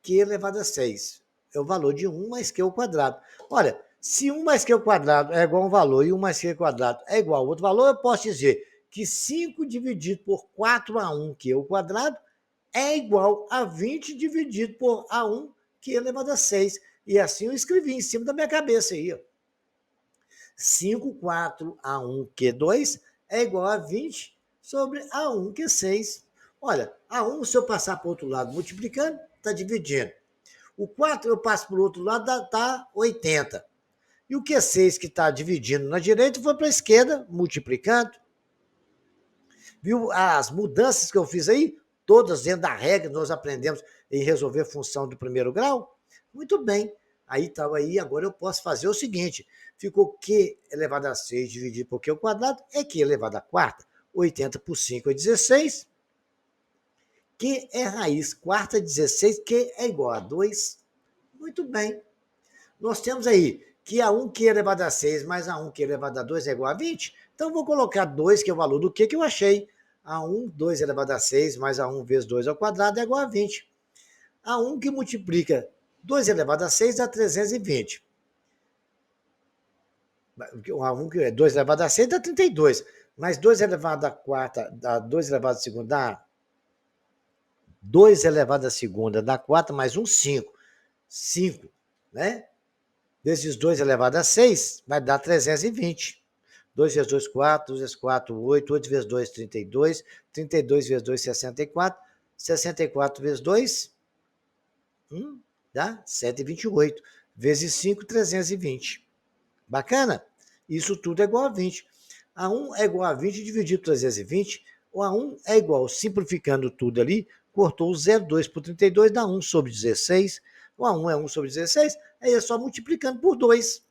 Q elevado a 6. É o valor de 1 mais Q ao quadrado. Olha, se 1 mais Q ao quadrado é igual a um valor e 1 mais Q ao quadrado é igual a outro valor, eu posso dizer que 5 dividido por 4A1Q ao quadrado é igual a 20 dividido por A1Q elevado a 6. E assim eu escrevi em cima da minha cabeça aí. 5, 4A1Q2 é igual a 20 sobre A1Q6. Olha, A1, se eu passar para o outro lado multiplicando, está dividindo. O 4 eu passo para o outro lado, dá 80. E o Q6 que está dividindo na direita foi para a esquerda, multiplicando. Viu as mudanças que eu fiz aí? Todas dentro da regra, nós aprendemos em resolver função do primeiro grau? Muito bem. Aí estava aí, agora eu posso fazer o seguinte. Ficou Q elevado a 6 dividido por Q ao quadrado é Q elevado a quarta. 80 por 5 é 16. Q é raiz quarta, 16. Q é igual a 2. Muito bem. Nós temos aí que A1Q elevado a 6 mais A1Q elevado a 2 é igual a 20. Então, vou colocar 2, que é o valor do Q que eu achei. A1, 2 elevado a 6 mais A1 vezes 2 ao quadrado é igual a 20. A1 que multiplica 2 elevado a 6 dá 320. A1 que é 2 elevado a 6 dá 32. Mais 2 elevado a quarta dá 2 elevado a segunda dá 2 elevado a segunda dá 4 mais 1, 5. 5, né? Vezes 2 elevado a 6 vai dar 320. 2 vezes 2, 4. 2 vezes 4, 8. 8 vezes 2, 32. 32 vezes 2, 64. 64 vezes 2, dá 128. Vezes 5, 320. Bacana? Isso tudo é igual a 20. A1 é igual a 20 dividido por 320. O A1 é igual, simplificando tudo ali, cortou o 0,2 por 32, dá 1 sobre 16. O A1 é 1 sobre 16, aí é só multiplicando por 2.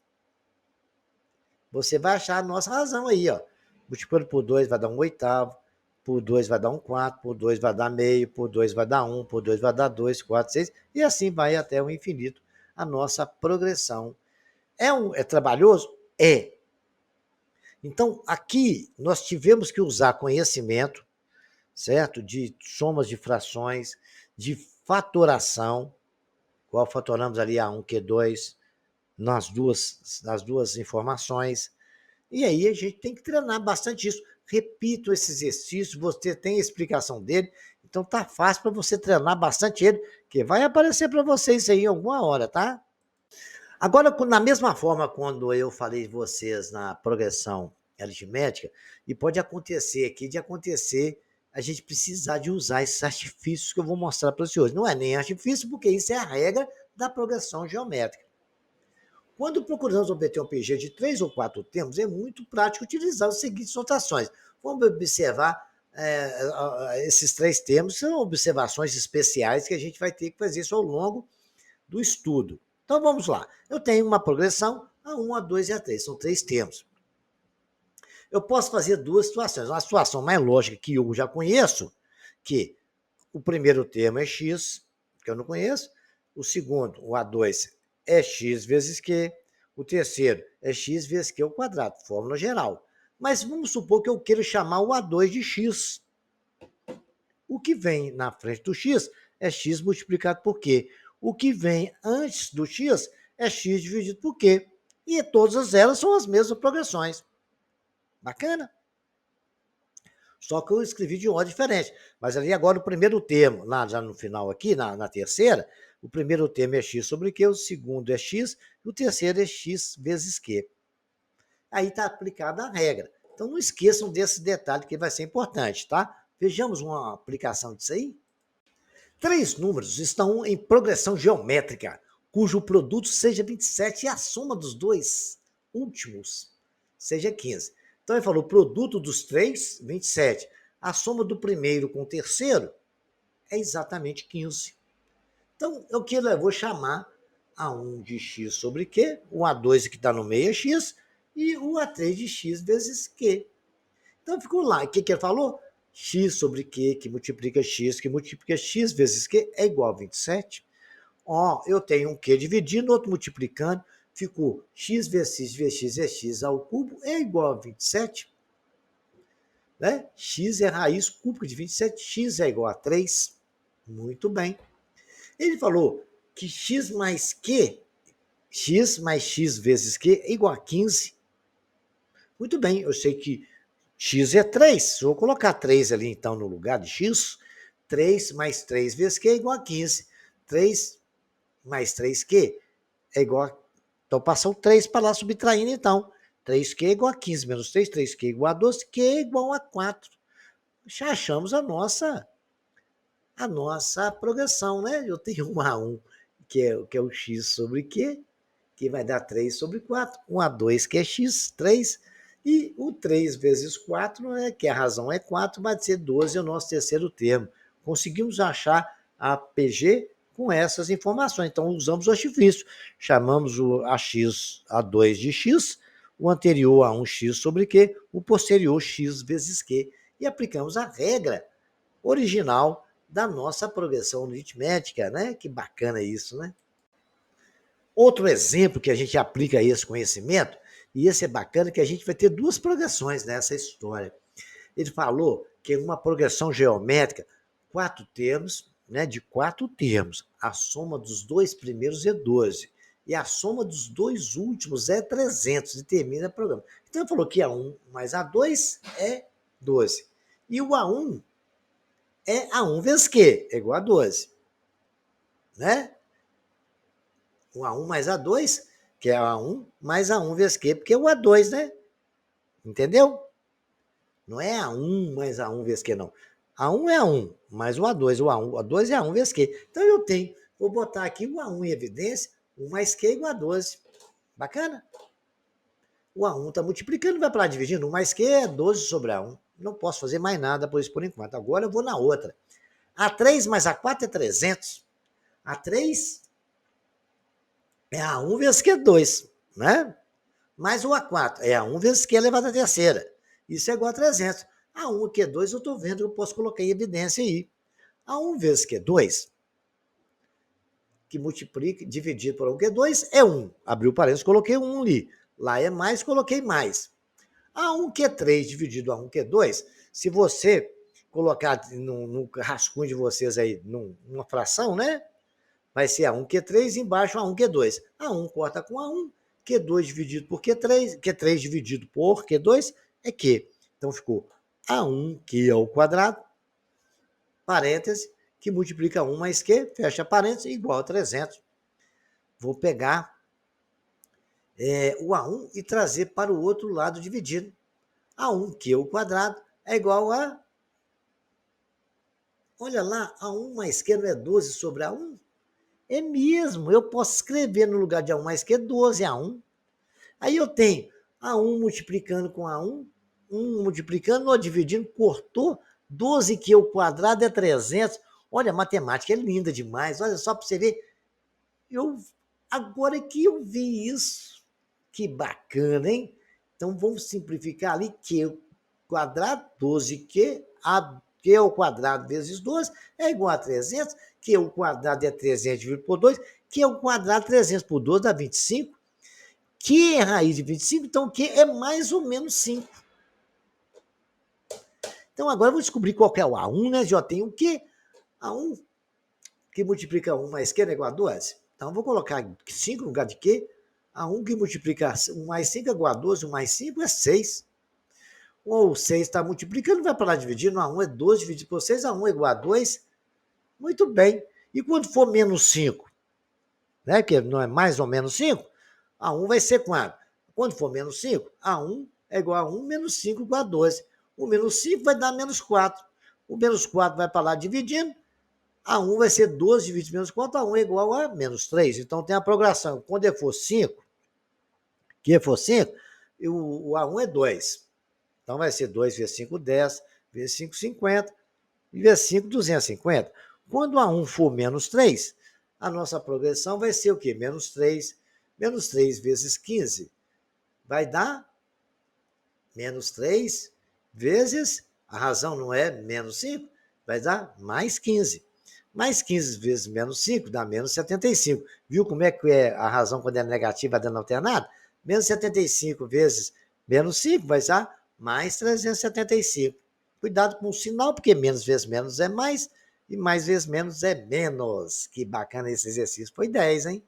Você vai achar a nossa razão aí, ó. Multiplicando por 2 vai dar 1 oitavo, por 2 vai dar 1 quarto, por 2 vai dar meio, por 2 vai dar 1, por 2 vai dar 2, 4, 6, e assim vai até o infinito a nossa progressão. É trabalhoso? É. Então, aqui nós tivemos que usar conhecimento, certo? De somas de frações, de fatoração, qual fatoramos ali A1, Q2, nas duas informações. E aí a gente tem que treinar bastante isso. Repito esse exercício, você tem a explicação dele, então tá fácil para você treinar bastante ele, que vai aparecer para vocês aí em alguma hora, tá? Agora, na mesma forma, quando eu falei de vocês na progressão aritmética, e pode acontecer aqui, de acontecer a gente precisar de usar esses artifícios que eu vou mostrar para vocês hoje. Não é nem artifício, porque isso é a regra da progressão geométrica. Quando procuramos obter um PG de 3 ou 4 termos, é muito prático utilizar as seguintes notações. Vamos observar esses 3 termos, são observações especiais que a gente vai ter que fazer isso ao longo do estudo. Então vamos lá. Eu tenho uma progressão A1, A2 e A3, são 3 termos. Eu posso fazer 2 situações. Uma situação mais lógica que eu já conheço, que o primeiro termo é x, que eu não conheço. O segundo, o A2, é x vezes q. O terceiro é x vezes q ao quadrado, fórmula geral. Mas vamos supor que eu queira chamar o A2 de x. O que vem na frente do x é x multiplicado por q. O que vem antes do x é x dividido por q. E todas elas são as mesmas progressões. Bacana? Só que eu escrevi de ordem diferente. Mas ali agora o primeiro termo, lá já no final aqui, na terceira, o primeiro termo é x sobre q, o segundo é x, e o terceiro é x vezes q. Aí está aplicada a regra. Então não esqueçam desse detalhe que vai ser importante, tá? Vejamos uma aplicação disso aí. 3 números estão em progressão geométrica, cujo produto seja 27 e a soma dos dois últimos seja 15. Então ele falou, o produto dos 3, 27. A soma do primeiro com o terceiro é exatamente 15. Então, o que eu vou chamar A1 de x sobre q, o A2 que está no meio é x, e o A3 de x vezes q. Então ficou lá. O que ele falou? X sobre Q, que multiplica x vezes Q é igual a 27. Ó, eu tenho um Q dividindo, outro multiplicando. Ficou x vezes x é x ao cubo é igual a 27. Né? X é raiz cúbica de 27. X é igual a 3. Muito bem. Ele falou que x mais x vezes Q é igual a 15. Muito bem, eu sei que x é 3. Se eu vou colocar 3 ali, então, no lugar de x, 3 mais 3 vezes q é igual a 15. 3 mais 3q é igual a... Então, passou 3 para lá, subtraindo, então. 3q é igual a 15, menos 3, 3q é igual a 12, q é igual a 4. Já achamos a nossa progressão, né? Eu tenho um A1, que é o x sobre q, que vai dar 3 sobre 4. Um A2, que é x, 3. E o 3 vezes 4, né, que a razão é 4, vai ser 12, é o nosso terceiro termo. Conseguimos achar a PG com essas informações. Então, usamos o artifício. Chamamos o AX, A2 de x, o anterior a 1x sobre q, o posterior x vezes q. E aplicamos a regra original da nossa progressão aritmética, né? Que bacana isso, né? Outro exemplo que a gente aplica a esse conhecimento, e esse é bacana, que a gente vai ter 2 progressões nessa história. Ele falou que uma progressão geométrica, 4 termos, né, de 4 termos. A soma dos 2 primeiros é 12. E a soma dos 2 últimos é 300 e termina o programa. Então ele falou que A1 mais A2 é 12. E o A1 é A1 vezes Q, é igual a 12. Né? O A1 mais A2, que é A1 mais A1 vezes Q, porque é o A2, né? Entendeu? Não é A1 mais A1 vezes Q, não. A1 é A1, mais o A2. O A2 é A1 vezes Q. Então eu tenho, vou botar aqui o A1 em evidência, 1 mais Q é igual a 12. Bacana? O A1 está multiplicando, vai para lá dividindo. 1 mais Q é 12 sobre A1. Não posso fazer mais nada por isso por enquanto. Agora eu vou na outra. A3 mais A4 é 300. A3 é A1 vezes Q é 2, né? Mais o A4 é A1 vezes Q elevado à terceira. Isso é igual a 300. A1 e Q2 eu estou vendo que eu posso colocar em evidência aí. A1 vezes Q2, que multiplica, dividido por 1 Q2, é 1. Abriu parênteses, coloquei 1 ali. Lá é mais, coloquei mais. A1 Q3 dividido a 1 Q2, se você colocar no rascunho de vocês aí, numa fração, né? Vai ser A1 Q3 embaixo A1 Q2. A1 corta com A1 Q2 dividido por Q3, Q3 dividido por Q2 é Q. Então ficou A1Q ao quadrado, parêntese, que multiplica 1 mais Q, fecha parêntese, igual a 300. Vou pegar o A1 e trazer para o outro lado dividido. A1Q ao quadrado é igual a... Olha lá, A1 mais Q não é 12 sobre A1? É mesmo, eu posso escrever no lugar de A1 mais Q 12 A1. Aí eu tenho A1 multiplicando com A1, 1 multiplicando ou dividindo, cortou, 12Q ao quadrado é 300. Olha, a matemática é linda demais, olha só para você ver. Agora que eu vi isso, que bacana, hein? Então vamos simplificar ali, Q quadrado, 12Q, Q ao quadrado vezes 12 é igual a 300, Q ao quadrado é 300 dividido por 2, Q ao quadrado 300 por 2 dá 25, Q é raiz de 25, então Q é mais ou menos 5. Então agora eu vou descobrir qual que é o A1, né? Já tenho o Q, A1 que multiplica 1 mais Q é igual a 12. Então eu vou colocar 5 no lugar de Q, A1 que multiplica 1 mais 5 é igual a 12, 1 mais 5 é 6. Ou 6 está multiplicando, vai para lá dividindo, A1 é 12 dividido por 6, A1 é igual a 2. Muito bem. E quando for menos 5, né, que não é mais ou menos 5, A1 vai ser quanto? Quando for menos 5, A1 é igual a 1 menos 5 igual a 12. O menos 5 vai dar menos 4. O menos 4 vai para lá dividindo, A1 vai ser 12 dividido menos 4, A1 é igual a menos 3. Então tem a progressão. Quando ele for 5, que for 5, o A1 é 2. Então vai ser 2 vezes 5, 10, vezes 5, 50, e vezes 5, 250. Quando A1 for menos 3, a nossa progressão vai ser o quê? Menos 3. Menos 3 vezes 15 vai dar menos 3 vezes, a razão não é menos 5, vai dar mais 15. Mais 15 vezes menos 5 dá menos 75. Viu como é que é a razão quando é negativa dando alternado? Menos 75 vezes menos 5 vai dar mais 375. Cuidado com o sinal, porque menos vezes menos é mais, e mais vezes menos é menos. Que bacana esse exercício. Foi 10, hein?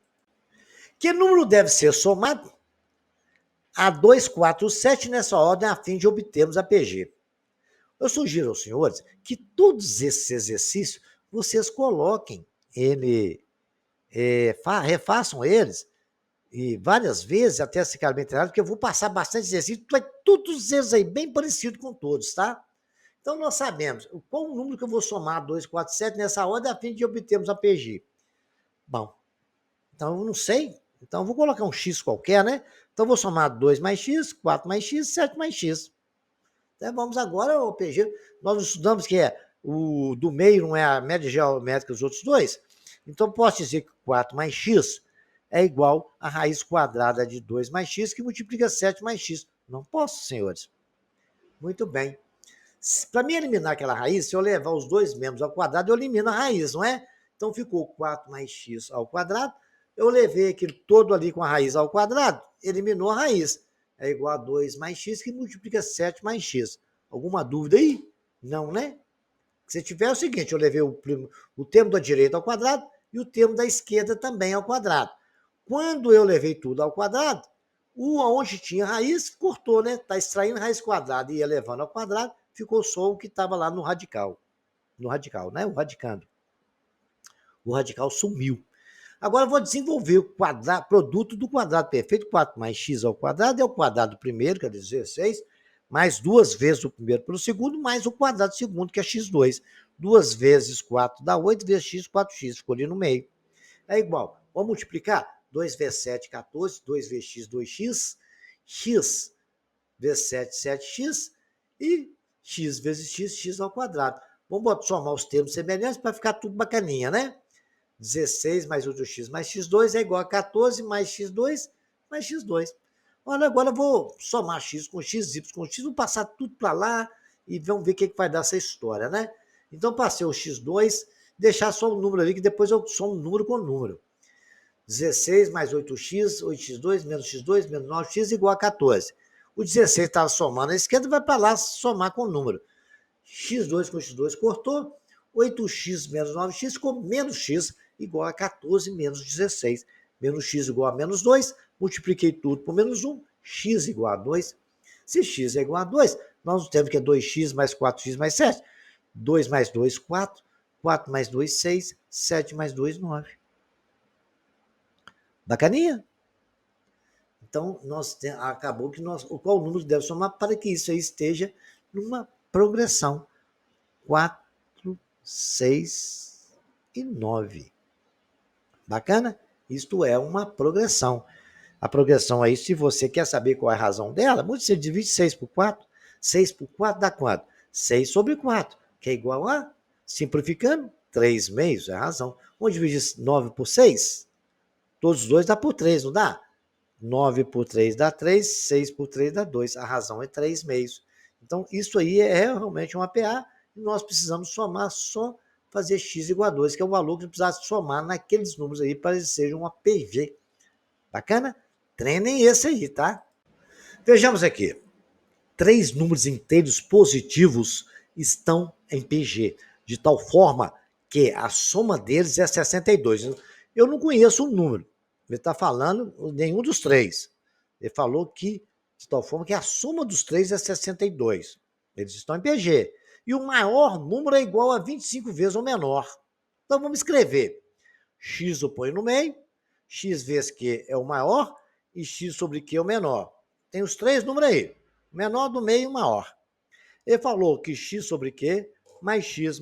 Que número deve ser somado a 2, 4, 7 nessa ordem a fim de obtermos a PG? Eu sugiro aos senhores que todos esses exercícios vocês coloquem ele, refaçam eles e várias vezes até ficar bem treinado, porque eu vou passar bastante exercício, vai todos eles aí bem parecido com todos, tá? Então nós sabemos qual o número que eu vou somar 2, 4, 7 nessa ordem a fim de obtermos a PG. Bom, então eu não sei, então eu vou colocar um x qualquer, né? Então eu vou somar 2 mais x, 4 mais x, 7 mais x. Então, vamos agora ao PG. Nós estudamos que o do meio não é a média geométrica dos outros dois. Então, posso dizer que 4 mais x é igual a raiz quadrada de 2 mais x, que multiplica 7 mais x. Não posso, senhores. Muito bem. Para mim eliminar aquela raiz, se eu levar os dois membros ao quadrado, eu elimino a raiz, não é? Então, ficou 4 mais x ao quadrado. Eu levei aquilo todo ali com a raiz ao quadrado, eliminou a raiz. É igual a 2 mais x, que multiplica 7 mais x. Alguma dúvida aí? Não, né? Se tiver é o seguinte, eu levei o termo da direita ao quadrado e o termo da esquerda também ao quadrado. Quando eu levei tudo ao quadrado, o onde tinha raiz, cortou, né? Está extraindo raiz quadrada e ia levando ao quadrado, ficou só o que estava lá no radical. No radical, né? O radicando. O radical sumiu. Agora eu vou desenvolver o produto do quadrado perfeito. 4 mais x ao quadrado é o quadrado do primeiro, que é 16, mais 2 vezes o primeiro pelo segundo, mais o quadrado do segundo, que é x2. 2 vezes 4 dá 8, vezes x, 4x. Ficou ali no meio. É igual. Vamos multiplicar? 2 vezes 7, 14. 2 vezes x, 2x. X vezes 7, 7x. E x vezes x, x ao quadrado. Vamos somar os termos semelhantes para ficar tudo bacaninha, né? 16 mais 8x mais x2 é igual a 14 mais x2 mais x2. Olha, agora eu vou somar x com x, y com x, vou passar tudo para lá e vamos ver o que vai dar essa história, né? Então, passei o x2, deixar só um número ali, que depois eu somo número com número. 16 mais 8x, 8x2 menos x2 menos 9x igual a 14. O 16 estava somando à esquerda, vai para lá somar com o número. x2 com x2 cortou, 8x menos 9x ficou menos x igual a 14 menos 16. Menos x igual a menos 2, multipliquei tudo por menos 1, x igual a 2. Se x é igual a 2, nós temos que é 2x mais 4x mais 7. 2 mais 2, 4. 4 mais 2, 6. 7 mais 2, 9. Bacaninha? Então, acabou que qual número deve somar para que isso aí esteja numa progressão. 4, 6 e 9. Bacana? Isto é uma progressão. A progressão aí, se você quer saber qual é a razão dela, muito você divide 6 por 4. 6 por 4 dá quanto? 6 sobre 4, que é igual a, simplificando, 3 meios, é a razão. Vamos dividir 9 por 6? Todos os dois dá por 3, não dá? 9 por 3 dá 3, 6 por 3 dá 2. A razão é 3 meios. Então, isso aí é realmente um APA e nós precisamos somar só fazer x igual a 2, que é o valor que precisar somar naqueles números aí para eles sejam uma PV. Bacana? Treinem esse aí, tá? Vejamos aqui. 3 números inteiros positivos estão em PG, de tal forma que a soma deles é 62. Eu não conheço o número. Ele está falando nenhum dos 3. Ele falou que, de tal forma que a soma dos 3 é 62. Eles estão em PG. E o maior número é igual a 25 vezes o menor. Então vamos escrever. X eu ponho no meio, x vezes Q é o maior e x sobre Q é o menor. Tem os 3 números aí. Menor do meio e maior. Ele falou que x sobre Q mais x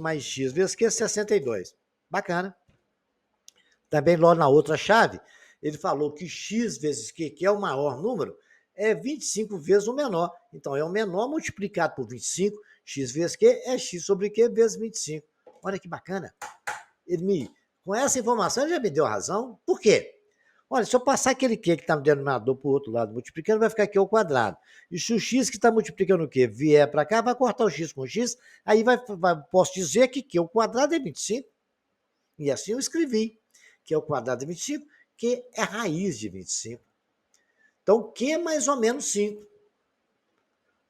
vezes Q é 62. Bacana. Também lá na outra chave, ele falou que x vezes Q, que é o maior número, é 25 vezes o menor. Então, é o menor multiplicado por 25, x vezes Q é x sobre Q vezes 25. Olha que bacana. Com essa informação, ele já me deu a razão. Por quê? Olha, se eu passar aquele Q que está no denominador para o outro lado multiplicando, vai ficar Q ao quadrado. E se o X que está multiplicando o Q vier para cá, vai cortar o X com o X, aí posso dizer que Q ao quadrado é 25. E assim eu escrevi. Q ao quadrado é 25, Q é raiz de 25. Então, Q é mais ou menos 5.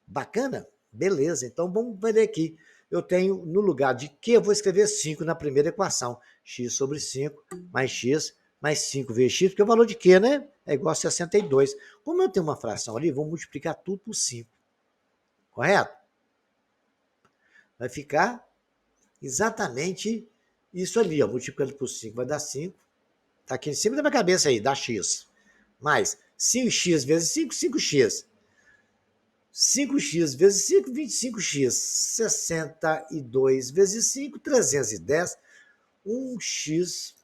Bacana? Beleza, então vamos ver aqui. Eu tenho, no lugar de Q, eu vou escrever 5 na primeira equação. X sobre 5 mais 5 vezes x, porque o valor de Q, né, é igual a 62. Como eu tenho uma fração ali, vou multiplicar tudo por 5. Correto? Vai ficar exatamente isso ali, ó, multiplicando por 5 vai dar 5. Está aqui em cima da minha cabeça aí, dá x. Mais 5x vezes 5, 5x. 5x vezes 5, 25x. 62 vezes 5, 310. 1x,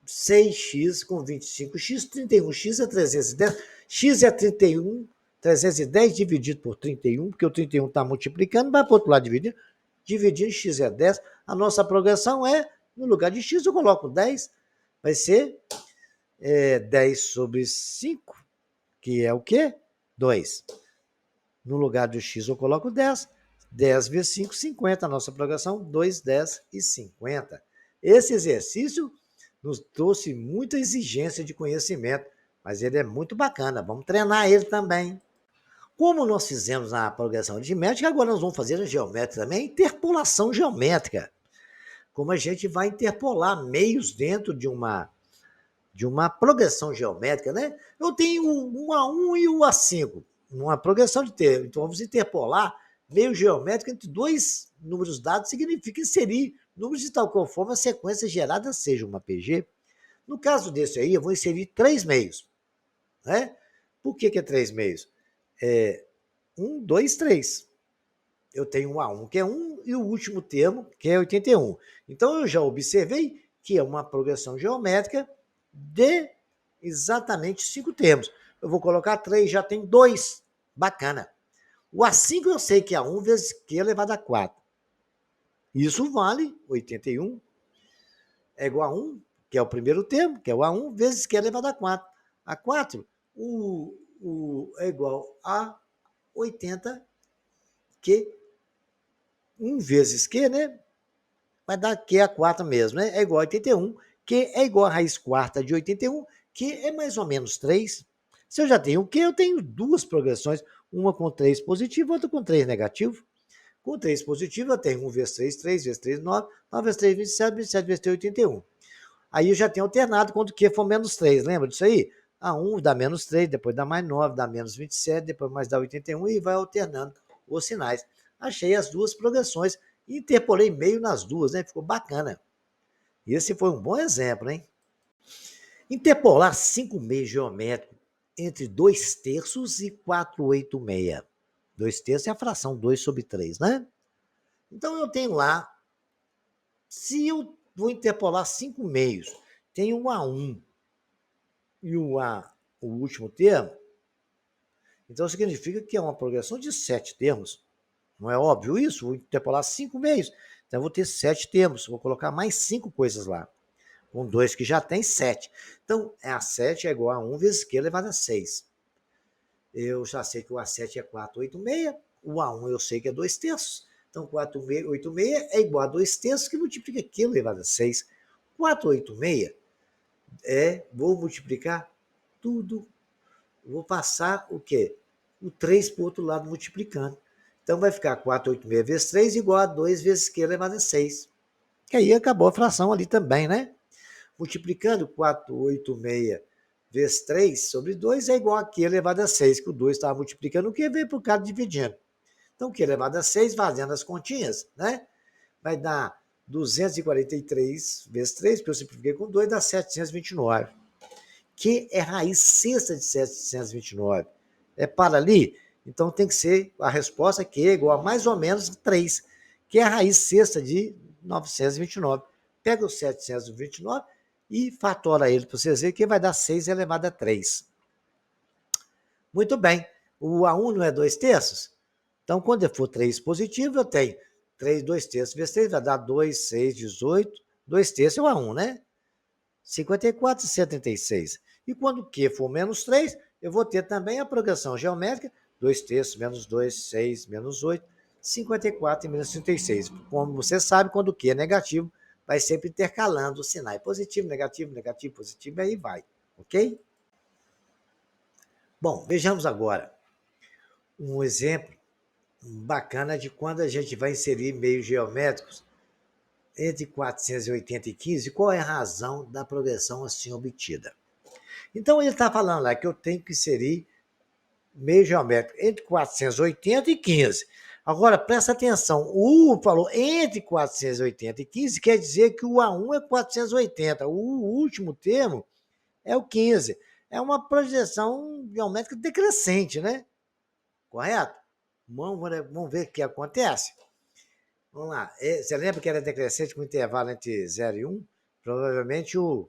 6x com 25x, 31x é 310. X é 31, 310 dividido por 31, porque o 31 está multiplicando, vai para o outro lado dividindo. Dividindo, x é 10. A nossa progressão é, no lugar de x, eu coloco 10. Vai ser 10 sobre 5, que é o quê? 2. No lugar do x eu coloco 10. 10 vezes 5, 50. A nossa progressão, 2, 10 e 50. Esse exercício nos trouxe muita exigência de conhecimento, mas ele é muito bacana. Vamos treinar ele também. Como nós fizemos na progressão aritmética, agora nós vamos fazer na geométrica também, interpolação geométrica. Como a gente vai interpolar meios dentro de uma progressão geométrica, né? Eu tenho o A1 e o A5, numa progressão de termos. Então, vamos interpolar meio geométrico entre dois números dados, significa inserir números de tal forma a sequência gerada seja uma PG. No caso desse aí, eu vou inserir 3 meios. Né? Por que é 3 meios? 1, 2, 3. Eu tenho um A1, que é 1, e o último termo, que é 81. Então, eu já observei que é uma progressão geométrica de exatamente 5 termos. Eu vou colocar 3, já tem 2. Bacana. O A5 eu sei que é 1 vezes Q elevado a 4. Isso vale 81. É igual a 1, que é o primeiro termo, que é o A1, vezes Q elevado a 4. A 4 é igual a 80, que 1 vezes Q, né? Vai dar Q a 4 mesmo, né? É igual a 81, que é igual a raiz quarta de 81, que é mais ou menos 3. Se eu já tenho o Q, eu tenho duas progressões, uma com 3 positivo, outra com 3 negativo. Com 3 positivo, eu tenho 1 vezes 3, 3 vezes 3, 9, 9 vezes 3, 27, 27 vezes 3, 81. Aí eu já tenho alternado quando o Q for menos 3, lembra disso aí? A1 dá menos 3, depois dá mais 9, dá menos 27, depois mais dá 81 e vai alternando os sinais. Achei as duas progressões e interpolei meio nas duas, né? Ficou bacana. E esse foi um bom exemplo, hein? Interpolar 5 meios geométricos entre 2 terços e 4/86. 2 terços é a fração 2 sobre 3, né? Então eu tenho lá, se eu vou interpolar 5 meios, tem o A1 e o último termo, então significa que é uma progressão de 7 termos. Não é óbvio isso? Vou interpolar 5 meios, então eu vou ter 7 termos, vou colocar mais 5 coisas lá. Com 2 que já tem 7. Então, a 7 é igual a 1 vezes Q elevado a 6. Eu já sei que o A7 é 4/86, o A1 eu sei que é 2 terços. Então, 4/86 é igual a 2 terços, que multiplica Q elevado a 6. 4/86 vou multiplicar tudo. Vou passar o quê? O 3 para o outro lado multiplicando. Então, vai ficar 4/86 vezes 3 igual a 2 vezes Q elevado a 6. Que aí acabou a fração ali também, né? Multiplicando 4/86 vezes 3 sobre 2 é igual a Q elevado a 6, que o 2 estava multiplicando o Q, veio para o cara dividindo. Então, Q elevado a 6, fazendo as continhas, né? Vai dar 243 vezes 3, porque eu simplifiquei com 2, dá 729. Q é raiz sexta de 729. É para ali? Então tem que ser a resposta Q é igual a mais ou menos 3, que é a raiz sexta de 929. Pega o 729 e fatora ele para vocês verem que vai dar 6 elevado a 3. Muito bem. O A1 não é 2 terços? Então, quando eu for 3 positivo, eu tenho 3, 2 terços vezes 3 vai dar 2, 6, 18. 2 terços é o A1, né? 54 e 76. E quando Q for menos 3, eu vou ter também a progressão geométrica, 2 terços menos 2, 6, menos 8, 54 e menos 36. Como você sabe, quando Q é negativo, vai sempre intercalando os sinais. Positivo, negativo, negativo, positivo, e aí vai. Ok? Bom, vejamos agora um exemplo bacana de quando a gente vai inserir meios geométricos entre 480 e 15, qual é a razão da progressão assim obtida. Então ele está falando lá que eu tenho que inserir meio geométrico entre 480 e 15. Agora, presta atenção, o U falou entre 480 e 15, quer dizer que o A1 é 480, o último termo é o 15. É uma projeção geométrica decrescente, né? Correto? Vamos ver o que acontece? Vamos lá. Você lembra que era decrescente com intervalo entre 0 e 1? Provavelmente o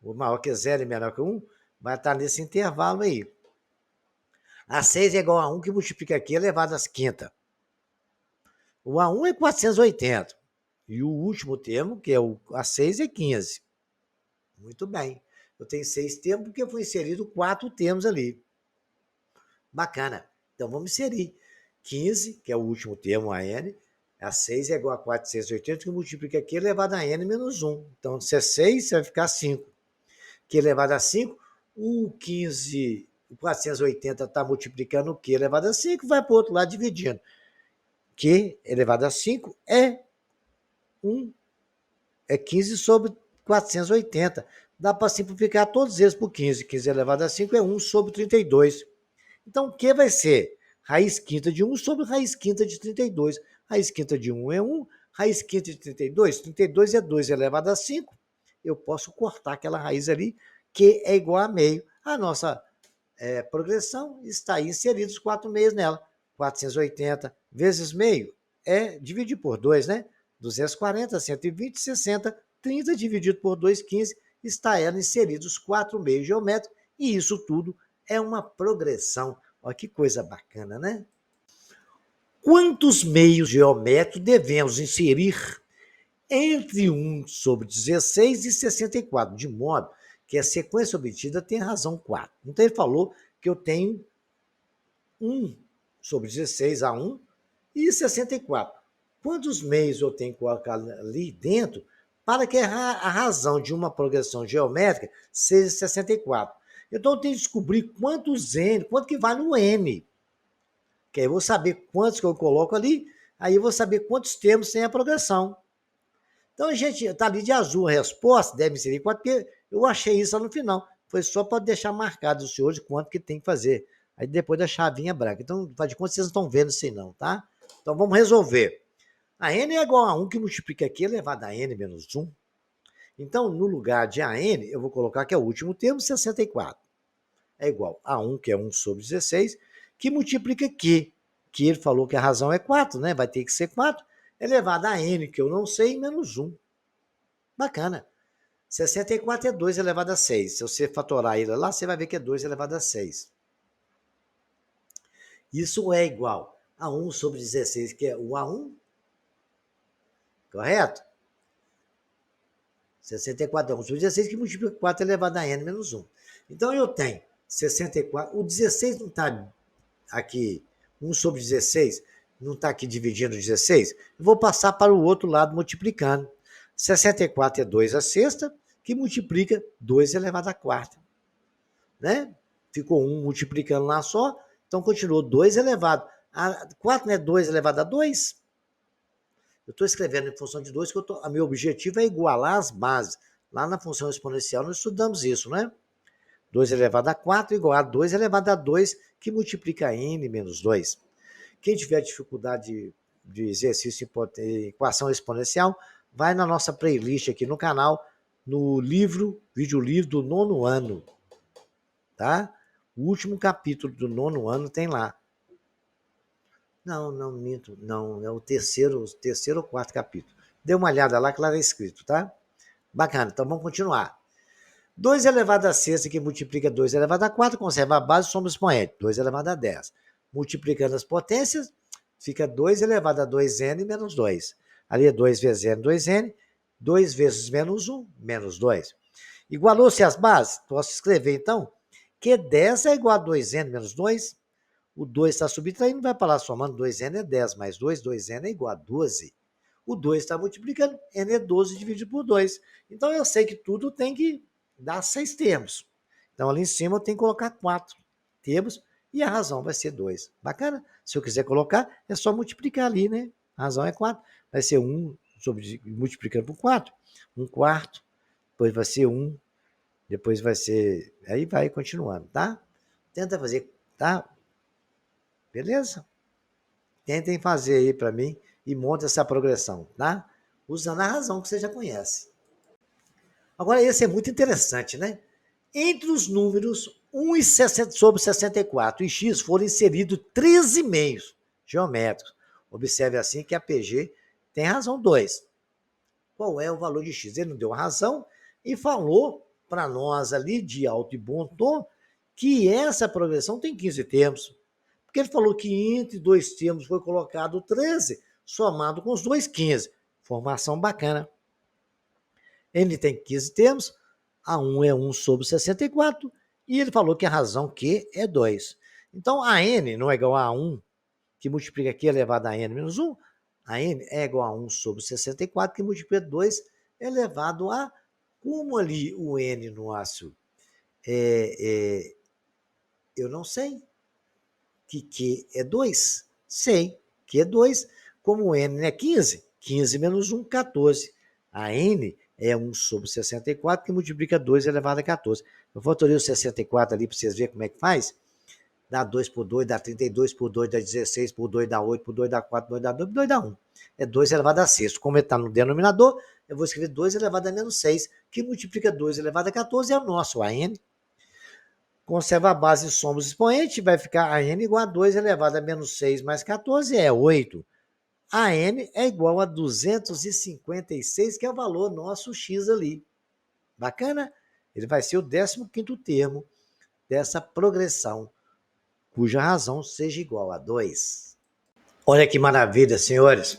maior que 0 e menor que 1 vai estar nesse intervalo aí. A 6 é igual a 1 que multiplica aqui elevado às quinta. O A1 é 480. E o último termo, que é o A6, é 15. Muito bem. Eu tenho 6 termos porque foi inserido 4 termos ali. Bacana. Então vamos inserir. 15, que é o último termo, a n. A 6 é igual a 480, que multiplica aqui elevado a n menos 1. Então, se é 6, vai ficar 5. Que elevado a 5, o 15, o 480 está multiplicando o Q elevado a 5, vai para o outro lado dividindo. Q elevado a 5 é 15 sobre 480. Dá para simplificar todos eles por 15. 15 elevado a 5 é 1 sobre 32. Então, o Q vai ser raiz quinta de 1 sobre raiz quinta de 32. Raiz quinta de 1 é 1, raiz quinta de 32. 32 é 2 elevado a 5. Eu posso cortar aquela raiz ali, que é igual a meio. A nossa progressão está aí inseridos 4 meios nela. 480 vezes meio é dividir por 2, né? 240, 120, 60, 30 dividido por 2, 15. Está ela inseridos 4 meios geométricos e isso tudo é uma progressão. Olha que coisa bacana, né? Quantos meios geométricos devemos inserir entre 1 sobre 16 e 64, de modo que a sequência obtida tem razão 4. Então ele falou que eu tenho 1 sobre 16 a 1 e 64. Quantos meios eu tenho que colocar ali dentro para que a razão de uma progressão geométrica seja 64? Então eu tenho que descobrir quantos n, quanto que vai no n. Que aí eu vou saber quantos que eu coloco ali, aí eu vou saber quantos termos tem a progressão. Então, a gente está ali de azul a resposta, deve ser 4, porque eu achei isso lá no final. foi só para deixar marcado o senhor de quanto que tem que fazer. Aí depois da chavinha branca. Então, faz de conta que vocês não estão vendo isso aí não, tá? Então, vamos resolver. A n é igual a 1, que multiplica aqui elevado a n menos 1. Então, no lugar de an, eu vou colocar que é o último termo, 64. É igual a 1, que é 1 sobre 16, que multiplica aqui, que ele falou que a razão é 4, né? Vai ter que ser 4, elevado a n, que eu não sei, menos 1. Bacana. 64 é 2 elevado a 6. Se você fatorar ele lá, você vai ver que é 2 elevado a 6. Isso é igual a 1 sobre 16, que é o A1. Correto? 64 é 1 sobre 16, que multiplica 4 elevado a n menos 1. Então, eu tenho 64. O 16 não está aqui, 1 sobre 16, não está aqui dividindo 16. Eu vou passar para o outro lado multiplicando. 64 é 2 a sexta, que multiplica 2 elevado a quarta. Né? Ficou 1 multiplicando lá só, então continuou 2 elevado a 4, não é 2 elevado a 2? Eu estou escrevendo em função de 2, que o meu objetivo é igualar as bases. Lá na função exponencial nós estudamos isso, né? 2 elevado a 4 igual a 2 elevado a 2, que multiplica n menos 2. Quem tiver dificuldade de exercício em equação exponencial, vai na nossa playlist aqui no canal, no vídeo livro do 9º ano. Tá? O último capítulo do 9º ano tem lá. Não minto. Não, é o terceiro ou quarto capítulo. Dê uma olhada lá que lá está escrito, tá? Bacana, então vamos continuar. 2 elevado a sexta, que multiplica 2 elevado a 4, conserva a base, somos expoente. 2 elevado a 10. Multiplicando as potências, fica 2 elevado a 2n menos 2. Ali é 2 vezes n, 2n. 2 vezes menos 1, menos 2. Igualou-se as bases? Posso escrever, então, que 10 é igual a 2n menos 2. O 2 está subtraindo, vai para lá somando. 2n é 10 mais 2, 2n é igual a 12. O 2 está multiplicando, n é 12 dividido por 2. Então, eu sei que tudo tem que dar 6 termos. Então, ali em cima eu tenho que colocar 4 termos e a razão vai ser 2. Bacana? Se eu quiser colocar, é só multiplicar ali, né? A razão é 4. Vai ser 1 multiplicando por 4. 1 quarto. Depois vai ser 1. Depois vai ser... Aí vai continuando, tá? Tenta fazer, tá? Beleza? Tentem fazer aí para mim e monte essa progressão, tá? Usando a razão que você já conhece. Agora, esse é muito interessante, né? Entre os números 1 sobre 64 e x foram inseridos 13 meios geométricos. Observe assim que a PG tem razão 2. Qual é o valor de x? Ele não deu a razão e falou para nós ali, de alto e bom tom, que essa progressão tem 15 termos. Porque ele falou que entre dois termos foi colocado 13, somado com os dois, 15. Formação bacana. N tem 15 termos, A1 é 1 sobre 64, e ele falou que a razão Q é 2. Então, a N não é igual a 1, que multiplica Q elevado a N menos 1. A N é igual a 1 sobre 64, que multiplica 2 elevado a... Como ali o N nosso eu não sei. Que Q é 2? Sei. Q é 2. Como o N é 15, 15 menos 1, 14. A N é 1 sobre 64, que multiplica 2 elevado a 14. Eu fatorei o 64 ali para vocês verem como é que faz. Dá 2 por 2, dá 32 por 2, dá 16 por 2, dá 8 por 2, dá 4 por 2, dá 2 por 2, dá 1. É 2 elevado a 6. Como ele está no denominador, eu vou escrever 2 elevado a menos 6, que multiplica 2 elevado a 14, é o nosso AN. Conserva a base e somos expoente, vai ficar a n igual a 2 elevado a menos 6 mais 14, é 8. A n é igual a 256, que é o valor nosso x ali. Bacana? Ele vai ser o 15º termo dessa progressão, cuja razão seja igual a 2. Olha que maravilha, senhores.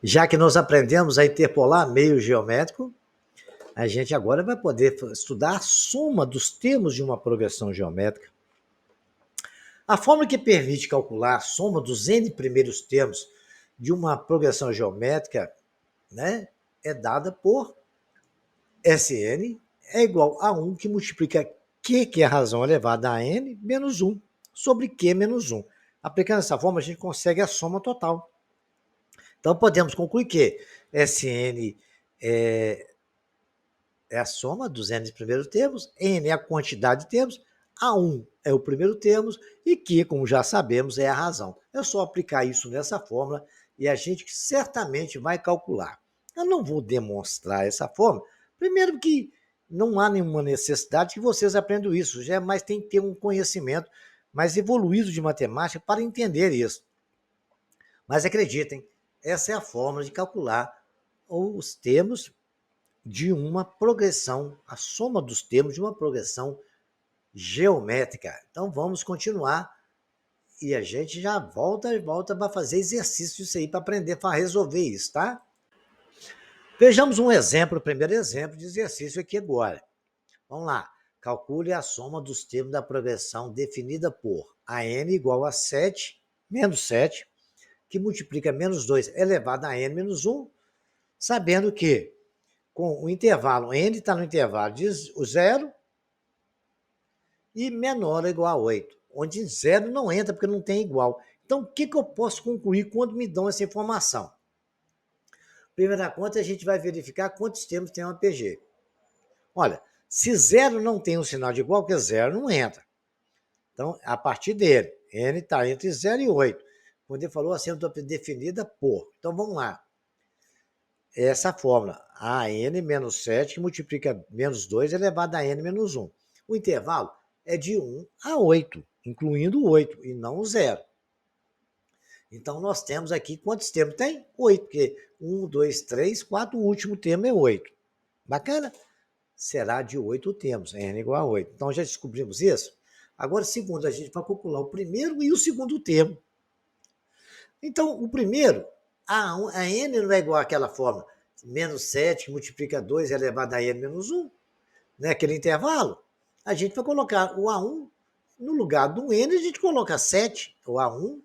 Já que nós aprendemos a interpolar meio geométrico, a gente agora vai poder estudar a soma dos termos de uma progressão geométrica. A fórmula que permite calcular a soma dos n primeiros termos de uma progressão geométrica, né, é dada por Sn é igual a 1, que multiplica Q, que é a razão elevada a n, menos 1, sobre Q menos 1. Aplicando essa forma, a gente consegue a soma total. Então, podemos concluir que Sn é a soma dos n primeiros termos, n é a quantidade de termos, A1 é o primeiro termo e Q, como já sabemos, é a razão. É só aplicar isso nessa fórmula e a gente certamente vai calcular. Eu não vou demonstrar essa fórmula, primeiro que não há nenhuma necessidade que vocês aprendam isso, mas tem que ter um conhecimento mais evoluído de matemática para entender isso. Mas acreditem, essa é a fórmula de calcular os termos de uma progressão, a soma dos termos de uma progressão geométrica. Então vamos continuar e a gente já volta para fazer exercício disso aí, para aprender a resolver isso, tá? Vejamos um exemplo, o primeiro exemplo de exercício aqui agora. Vamos lá. Calcule a soma dos termos da progressão definida por AN igual a 7, menos 7, que multiplica menos 2 elevado a N menos 1, sabendo que com o intervalo, N está no intervalo de 0 e menor ou igual a 8, onde 0 não entra porque não tem igual. Então, o que eu posso concluir quando me dão essa informação? Primeira conta, a gente vai verificar quantos termos tem uma PG. Olha, se 0 não tem um sinal de igual, porque 0 não entra. Então, a partir dele, N está entre 0 e 8. Quando ele falou assim, definida por. Então, vamos lá. Essa fórmula, AN menos 7, que multiplica menos 2 elevado a N menos 1. O intervalo é de 1 a 8, incluindo o 8 e não o 0. Então, nós temos aqui, quantos termos tem? 8, porque 1, 2, 3, 4, o último termo é 8. Bacana? Será de 8 termos, N igual a 8. Então, já descobrimos isso? Agora, segundo, a gente vai calcular o primeiro e o segundo termo. Então, o primeiro, a N não é igual àquela forma, menos 7 que multiplica 2 elevado a N menos 1, né? Aquele intervalo. A gente vai colocar o A1 no lugar do N, a gente coloca 7, o A1,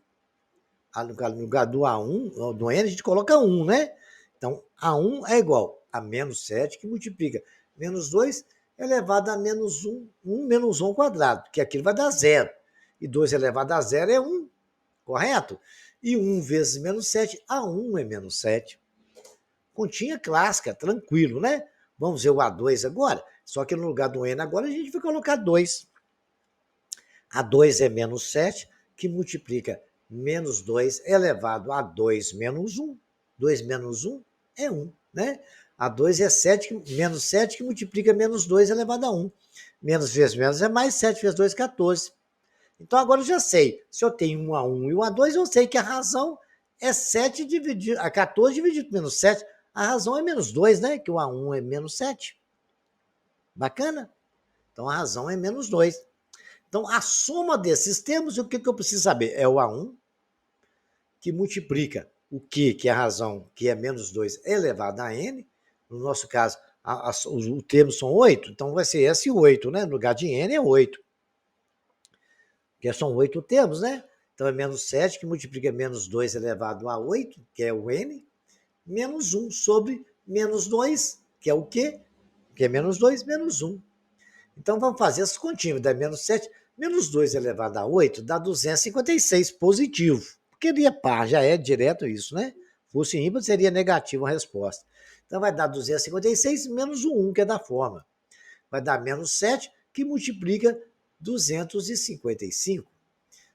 no lugar do A1, do N, a gente coloca 1, né? Então, A1 é igual a menos 7, que multiplica menos 2 elevado a menos 1, 1 menos 1 ao quadrado, que aquilo vai dar 0. E 2 elevado a 0 é 1, correto? E 1 vezes menos 7, A1 é menos 7. Continha clássica, tranquilo, né? Vamos ver o A2 agora, só que no lugar do N agora a gente vai colocar 2. A2 é menos 7, que multiplica menos 2 elevado a 2 menos 1. 2 menos 1 é 1, né? A2 é 7, menos 7, que multiplica menos 2 elevado a 1. Menos vezes menos é mais, 7 vezes 2, 14. Então agora eu já sei, se eu tenho um A1 e um A2, eu sei que a razão é 7 dividido, a 14 dividido por menos 7. A razão é menos 2, né? Que o A1 é menos 7. Bacana? Então a razão é menos 2. Então, a soma desses termos, o que eu preciso saber? É o A1, que multiplica o Q, que é a razão, que é menos 2 elevado a N. No nosso caso, os termos são 8, então vai ser S8, né? No lugar de N é 8. Porque são 8 termos, né? Então é menos 7, que multiplica menos 2 elevado a 8, que é o N, menos 1 sobre menos 2, que é o Q, que é menos 2, menos 1. Então, vamos fazer as continhas. Dá menos 7, menos 2 elevado a 8, dá 256 positivo. Porque ele é par, já é direto isso, né? Fosse ímpar, seria negativo a resposta. Então, vai dar 256 menos o 1, que é da forma. Vai dar menos 7, que multiplica 255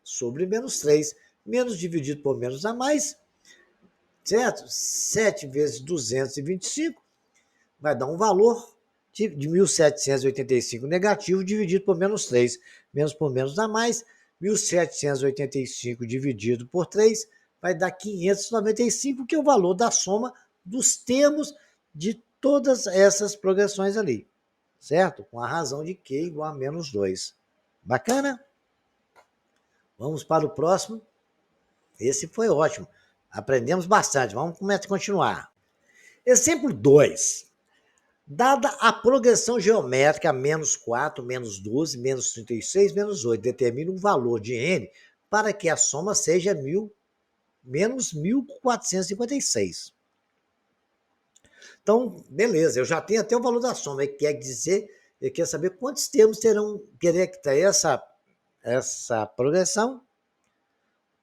sobre menos 3. Menos dividido por menos a mais, certo? 7 vezes 225 vai dar um valor de 1.785 negativo dividido por menos 3. Menos por menos dá mais. 1.785 dividido por 3 vai dar 595, que é o valor da soma dos termos de todas essas progressões ali. Certo? Com a razão de Q igual a menos 2. Bacana? Vamos para o próximo. Esse foi ótimo. Aprendemos bastante. Vamos continuar. Exemplo 2. Dada a progressão geométrica menos 4, menos 12, menos 36, menos 8, determine um valor de n para que a soma seja menos 1.456. Então, beleza, eu já tenho até o valor da soma. Ele quer dizer, ele quer saber quantos termos querer que ter essa progressão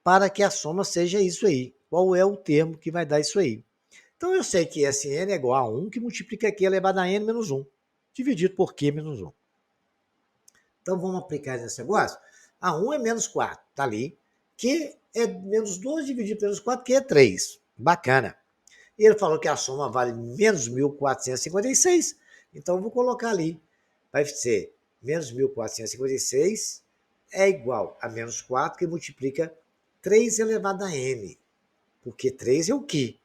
para que a soma seja isso aí. Qual é o termo que vai dar isso aí? Então, eu sei que Sn é igual a 1, que multiplica aqui elevado a n menos 1. dividido por Q menos 1. Então, vamos aplicar esse negócio. A1 é menos 4, está ali. Q é menos 2 dividido por menos 4, que é 3. Bacana. E ele falou que a soma vale menos 1.456, então eu vou colocar ali. Vai ser menos 1.456 é igual a menos 4, que multiplica 3 elevado a n. Porque 3 é o quê?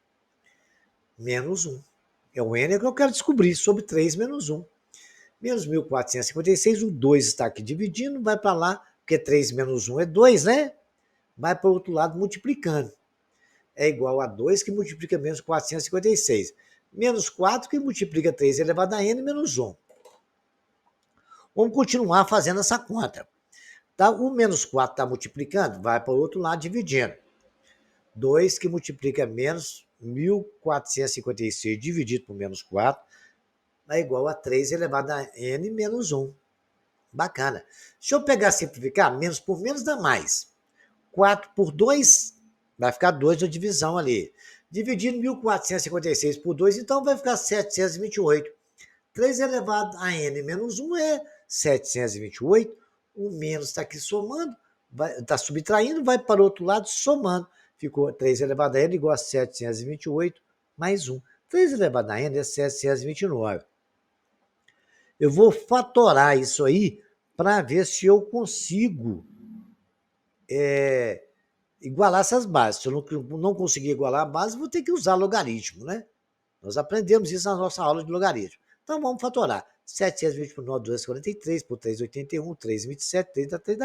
Menos 1. É o n que eu quero descobrir sobre 3 menos 1. Menos 1.456, o 2 está aqui dividindo, vai para lá, porque 3 menos 1 é 2, né? Vai para o outro lado multiplicando. É igual a 2 que multiplica menos 456. Menos 4 que multiplica 3 elevado a n menos 1. Vamos continuar fazendo essa conta. Tá? O menos 4 está multiplicando, vai para o outro lado dividindo. 2 que multiplica menos 1.456 dividido por menos 4 é igual a 3 elevado a n menos 1. Bacana. Se eu pegar e simplificar, menos por menos dá mais. 4 por 2 vai ficar 2 da divisão ali. Dividindo 1.456 por 2, então vai ficar 728. 3 elevado a n menos 1 é 728. O menos está aqui somando, está subtraindo, vai para o outro lado somando. Ficou 3 elevado a n igual a 728 mais 1. 3 elevado a n é 729. Eu vou fatorar isso aí para ver se eu consigo igualar essas bases. Se eu não conseguir igualar a base, vou ter que usar logaritmo, né? Nós aprendemos isso na nossa aula de logaritmo. Então, vamos fatorar. 720 por 9, 243, por 381, 327, 33,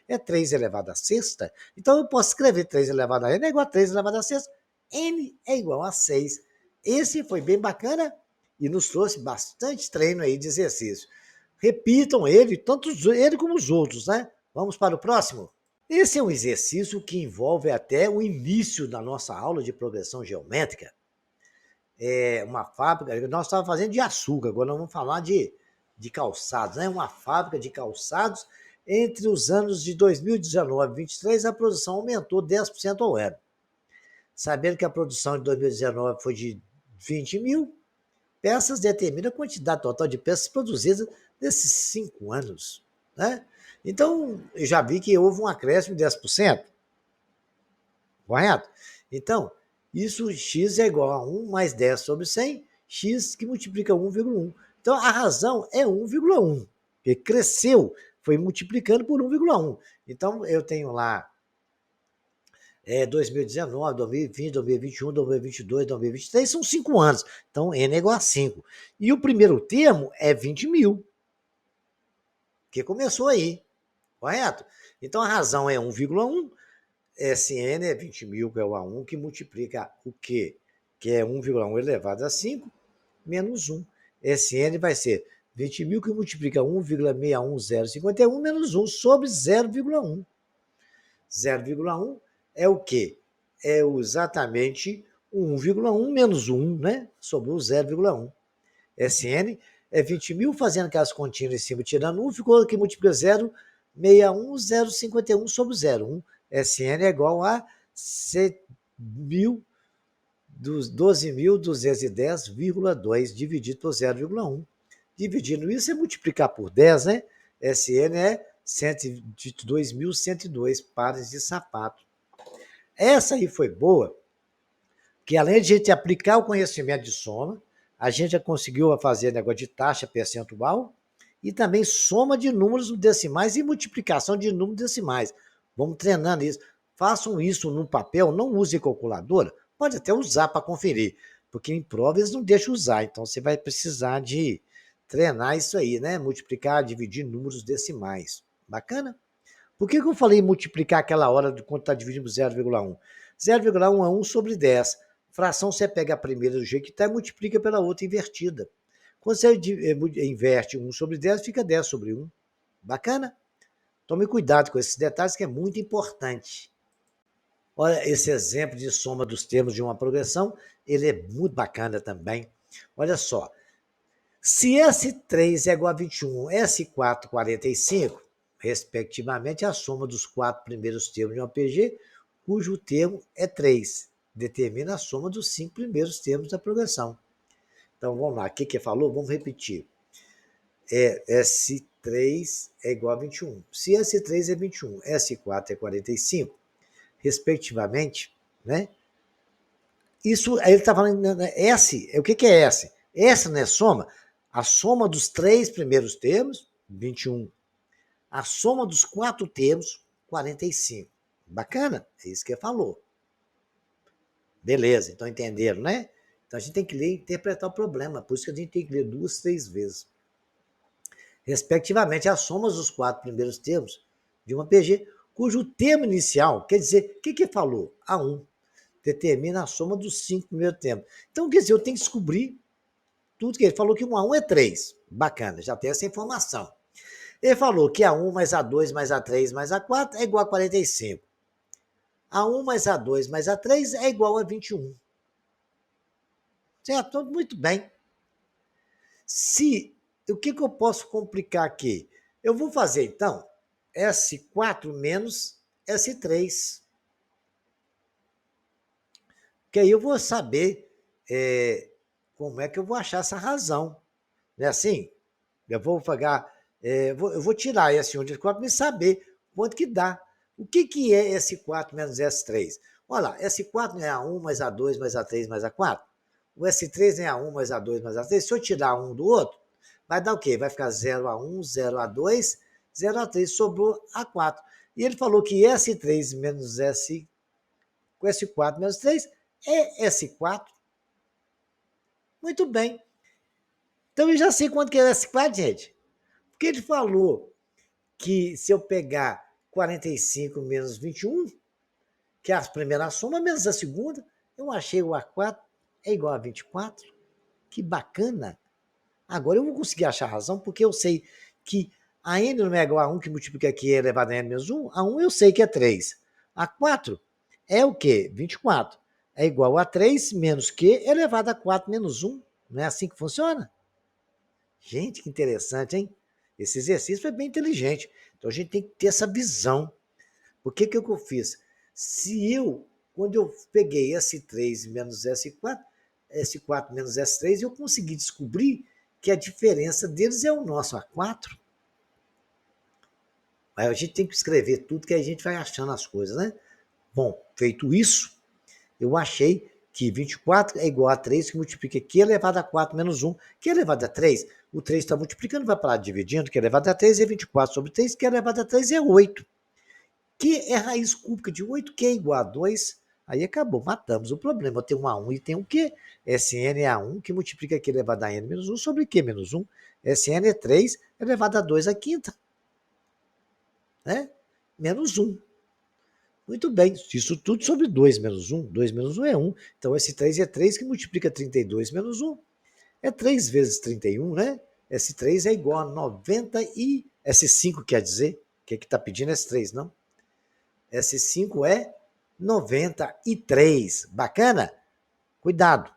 é 3 elevado a sexta. Então, eu posso escrever 3 elevado a n é igual a 3 elevado a sexta. N é igual a 6. Esse foi bem bacana e nos trouxe bastante treino aí de exercício. Repitam ele, tanto ele como os outros, né? Vamos para o próximo? Esse é um exercício que envolve até o início da nossa aula de progressão geométrica. É uma fábrica, nós estávamos fazendo de açúcar, agora nós vamos falar de calçados, né? Uma fábrica de calçados. Entre os anos de 2019 e 2023, a produção aumentou 10% ao ano. Sabendo que a produção de 2019 foi de 20 mil peças, determina a quantidade total de peças produzidas nesses 5 anos, né? Então, eu já vi que houve um acréscimo de 10%, correto? Então, isso x é igual a 1 mais 10 sobre 100, x que multiplica 1,1. Então, a razão é 1,1, porque cresceu, foi multiplicando por 1,1. Então, eu tenho lá 2019, 2020, 2021, 2022, 2023, são 5 anos. Então, n é igual a 5. E o primeiro termo é 20 mil, que começou aí, correto? Então, a razão é 1,1. Sn é 20 mil, que é o A1, que multiplica o quê? Que é 1,1 elevado a 5, menos 1. Sn vai ser 20 mil, que multiplica 1,61051, menos 1 sobre 0,1. 0,1 é o quê? É exatamente o 1,1 menos 1, né? Sobre o 0,1. Sn é 20 mil, fazendo aquelas continhas em cima, tirando 1, ficou aqui, multiplica 0,61051 sobre 0,1. Sn é igual a 12.210,2 dividido por 0,1. Dividindo isso é multiplicar por 10, né? Sn é 122.102 pares de sapato. Essa aí foi boa, que além de a gente aplicar o conhecimento de soma, a gente já conseguiu fazer negócio de taxa percentual e também soma de números decimais e multiplicação de números decimais. Vamos treinando isso. Façam isso no papel, não use calculadora. Pode até usar para conferir, porque em prova eles não deixam usar. Então você vai precisar de treinar isso aí, né? Multiplicar, dividir números decimais. Bacana? Por que eu falei multiplicar aquela hora de quando está dividindo por 0,1? 0,1 é 1 sobre 10. Fração você pega a primeira do jeito que está e multiplica pela outra invertida. Quando você inverte 1 sobre 10, fica 10 sobre 1. Bacana? Tome cuidado com esses detalhes, que é muito importante. Olha, esse exemplo de soma dos termos de uma progressão, ele é muito bacana também. Olha só, se S3 é igual a 21, S4, 45, respectivamente, a soma dos 4 primeiros termos de uma PG, cujo termo é 3, determina a soma dos 5 primeiros termos da progressão. Então, vamos lá, o que falou? Vamos repetir. S3 é igual a 21. Se S3 é 21, S4 é 45, respectivamente, né? Isso, aí ele está falando, S, o que é S? S não é soma? A soma dos 3 primeiros termos, 21. A soma dos 4 termos, 45. Bacana? É isso que ele falou. Beleza, então entenderam, né? Então a gente tem que ler e interpretar o problema, por isso que a gente tem que ler 2, 3 vezes. Respectivamente, as somas dos 4 primeiros termos de uma PG, cujo termo inicial, quer dizer, o que falou? A1 determina a soma dos 5 primeiros termos. Então, quer dizer, eu tenho que descobrir tudo que ele falou, que 1 a 1 é 3. Bacana, já tem essa informação. Ele falou que A1 mais A2 mais A3 mais A4 é igual a 45. A1 mais A2 mais A3 é igual a 21. Certo? Muito bem. O que eu posso complicar aqui? Eu vou fazer, então, S4 menos S3. Que aí eu vou saber como é que eu vou achar essa razão. Não é assim? Eu vou pagar, eu vou tirar S1 de S4 para saber quanto que dá. O que é S4 menos S3? Olha lá, S4 é A1 mais A2 mais A3 mais A4. O S3 é A1 mais A2 mais A3. Se eu tirar um do outro, vai dar o quê? Vai ficar 0A1, 0A2, 0A3, sobrou A4. E ele falou que S3 menos S, com S4 menos 3 é S4. Muito bem. Então eu já sei quanto que é S4, gente. Porque ele falou que se eu pegar 45 menos 21, que é a primeira soma, menos a segunda, eu achei o A4 é igual a 24. Que bacana. Agora eu vou conseguir achar a razão, porque eu sei que a n não é igual a 1, que multiplica aqui elevado a n menos 1. A 1 eu sei que é 3. A 4 é o quê? 24. É igual a 3 menos q elevado a 4 menos 1. Não é assim que funciona? Gente, que interessante, hein? Esse exercício foi bem inteligente. Então a gente tem que ter essa visão. O que eu fiz? Quando eu peguei S3 menos S4, S4 menos S3, eu consegui descobrir que a diferença deles é o nosso A4. Aí a gente tem que escrever tudo que a gente vai achando as coisas, né? Bom, feito isso, eu achei que 24 é igual a 3, que multiplica Q elevado a 4 menos 1. Q elevado a 3, o 3 está multiplicando, vai parar dividindo. Q elevado a 3 é 24 sobre 3, Q elevado a 3 é 8. Q é raiz cúbica de 8, Q é igual a 2. Aí acabou, matamos o problema. Eu tenho um A1 e tenho um Q. Sn é A1, que multiplica Q elevado a N menos 1 sobre Q menos 1. Sn é 3 elevado a 2 a quinta. Né? Menos 1. Muito bem, isso tudo sobre 2 menos 1. 2 menos 1 é 1. Então, esse 3 é 3 que multiplica 32 menos 1. É 3 vezes 31, né? S3 é igual a 90 e... S5 quer dizer, o que está pedindo S3, não? S5 é 93. Bacana? Cuidado.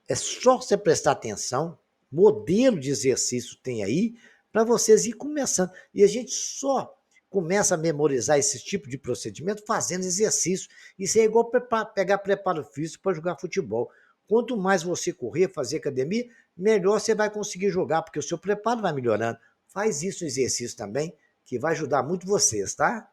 É só você prestar atenção. Modelo de exercício tem aí para vocês ir começando. E a gente só começa a memorizar esse tipo de procedimento fazendo exercício. Isso é igual pegar preparo físico para jogar futebol. Quanto mais você correr, fazer academia, melhor você vai conseguir jogar, porque o seu preparo vai melhorando. Faz isso no exercício também, que vai ajudar muito vocês, tá?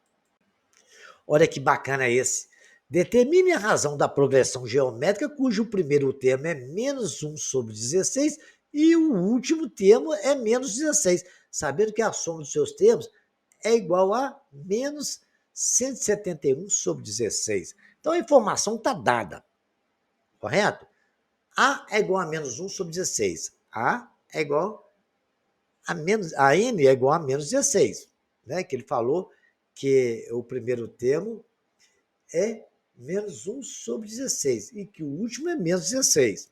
Olha que bacana esse. Determine a razão da progressão geométrica cujo primeiro termo é menos 1 sobre 16 e o último termo é menos 16. Sabendo que a soma dos seus termos é igual a menos 171 sobre 16. Então a informação está dada, correto? A é igual a menos 1 sobre 16. A é igual a N é igual a menos 16. Né? Que ele falou que o primeiro termo é menos 1 sobre 16 e que o último é menos 16.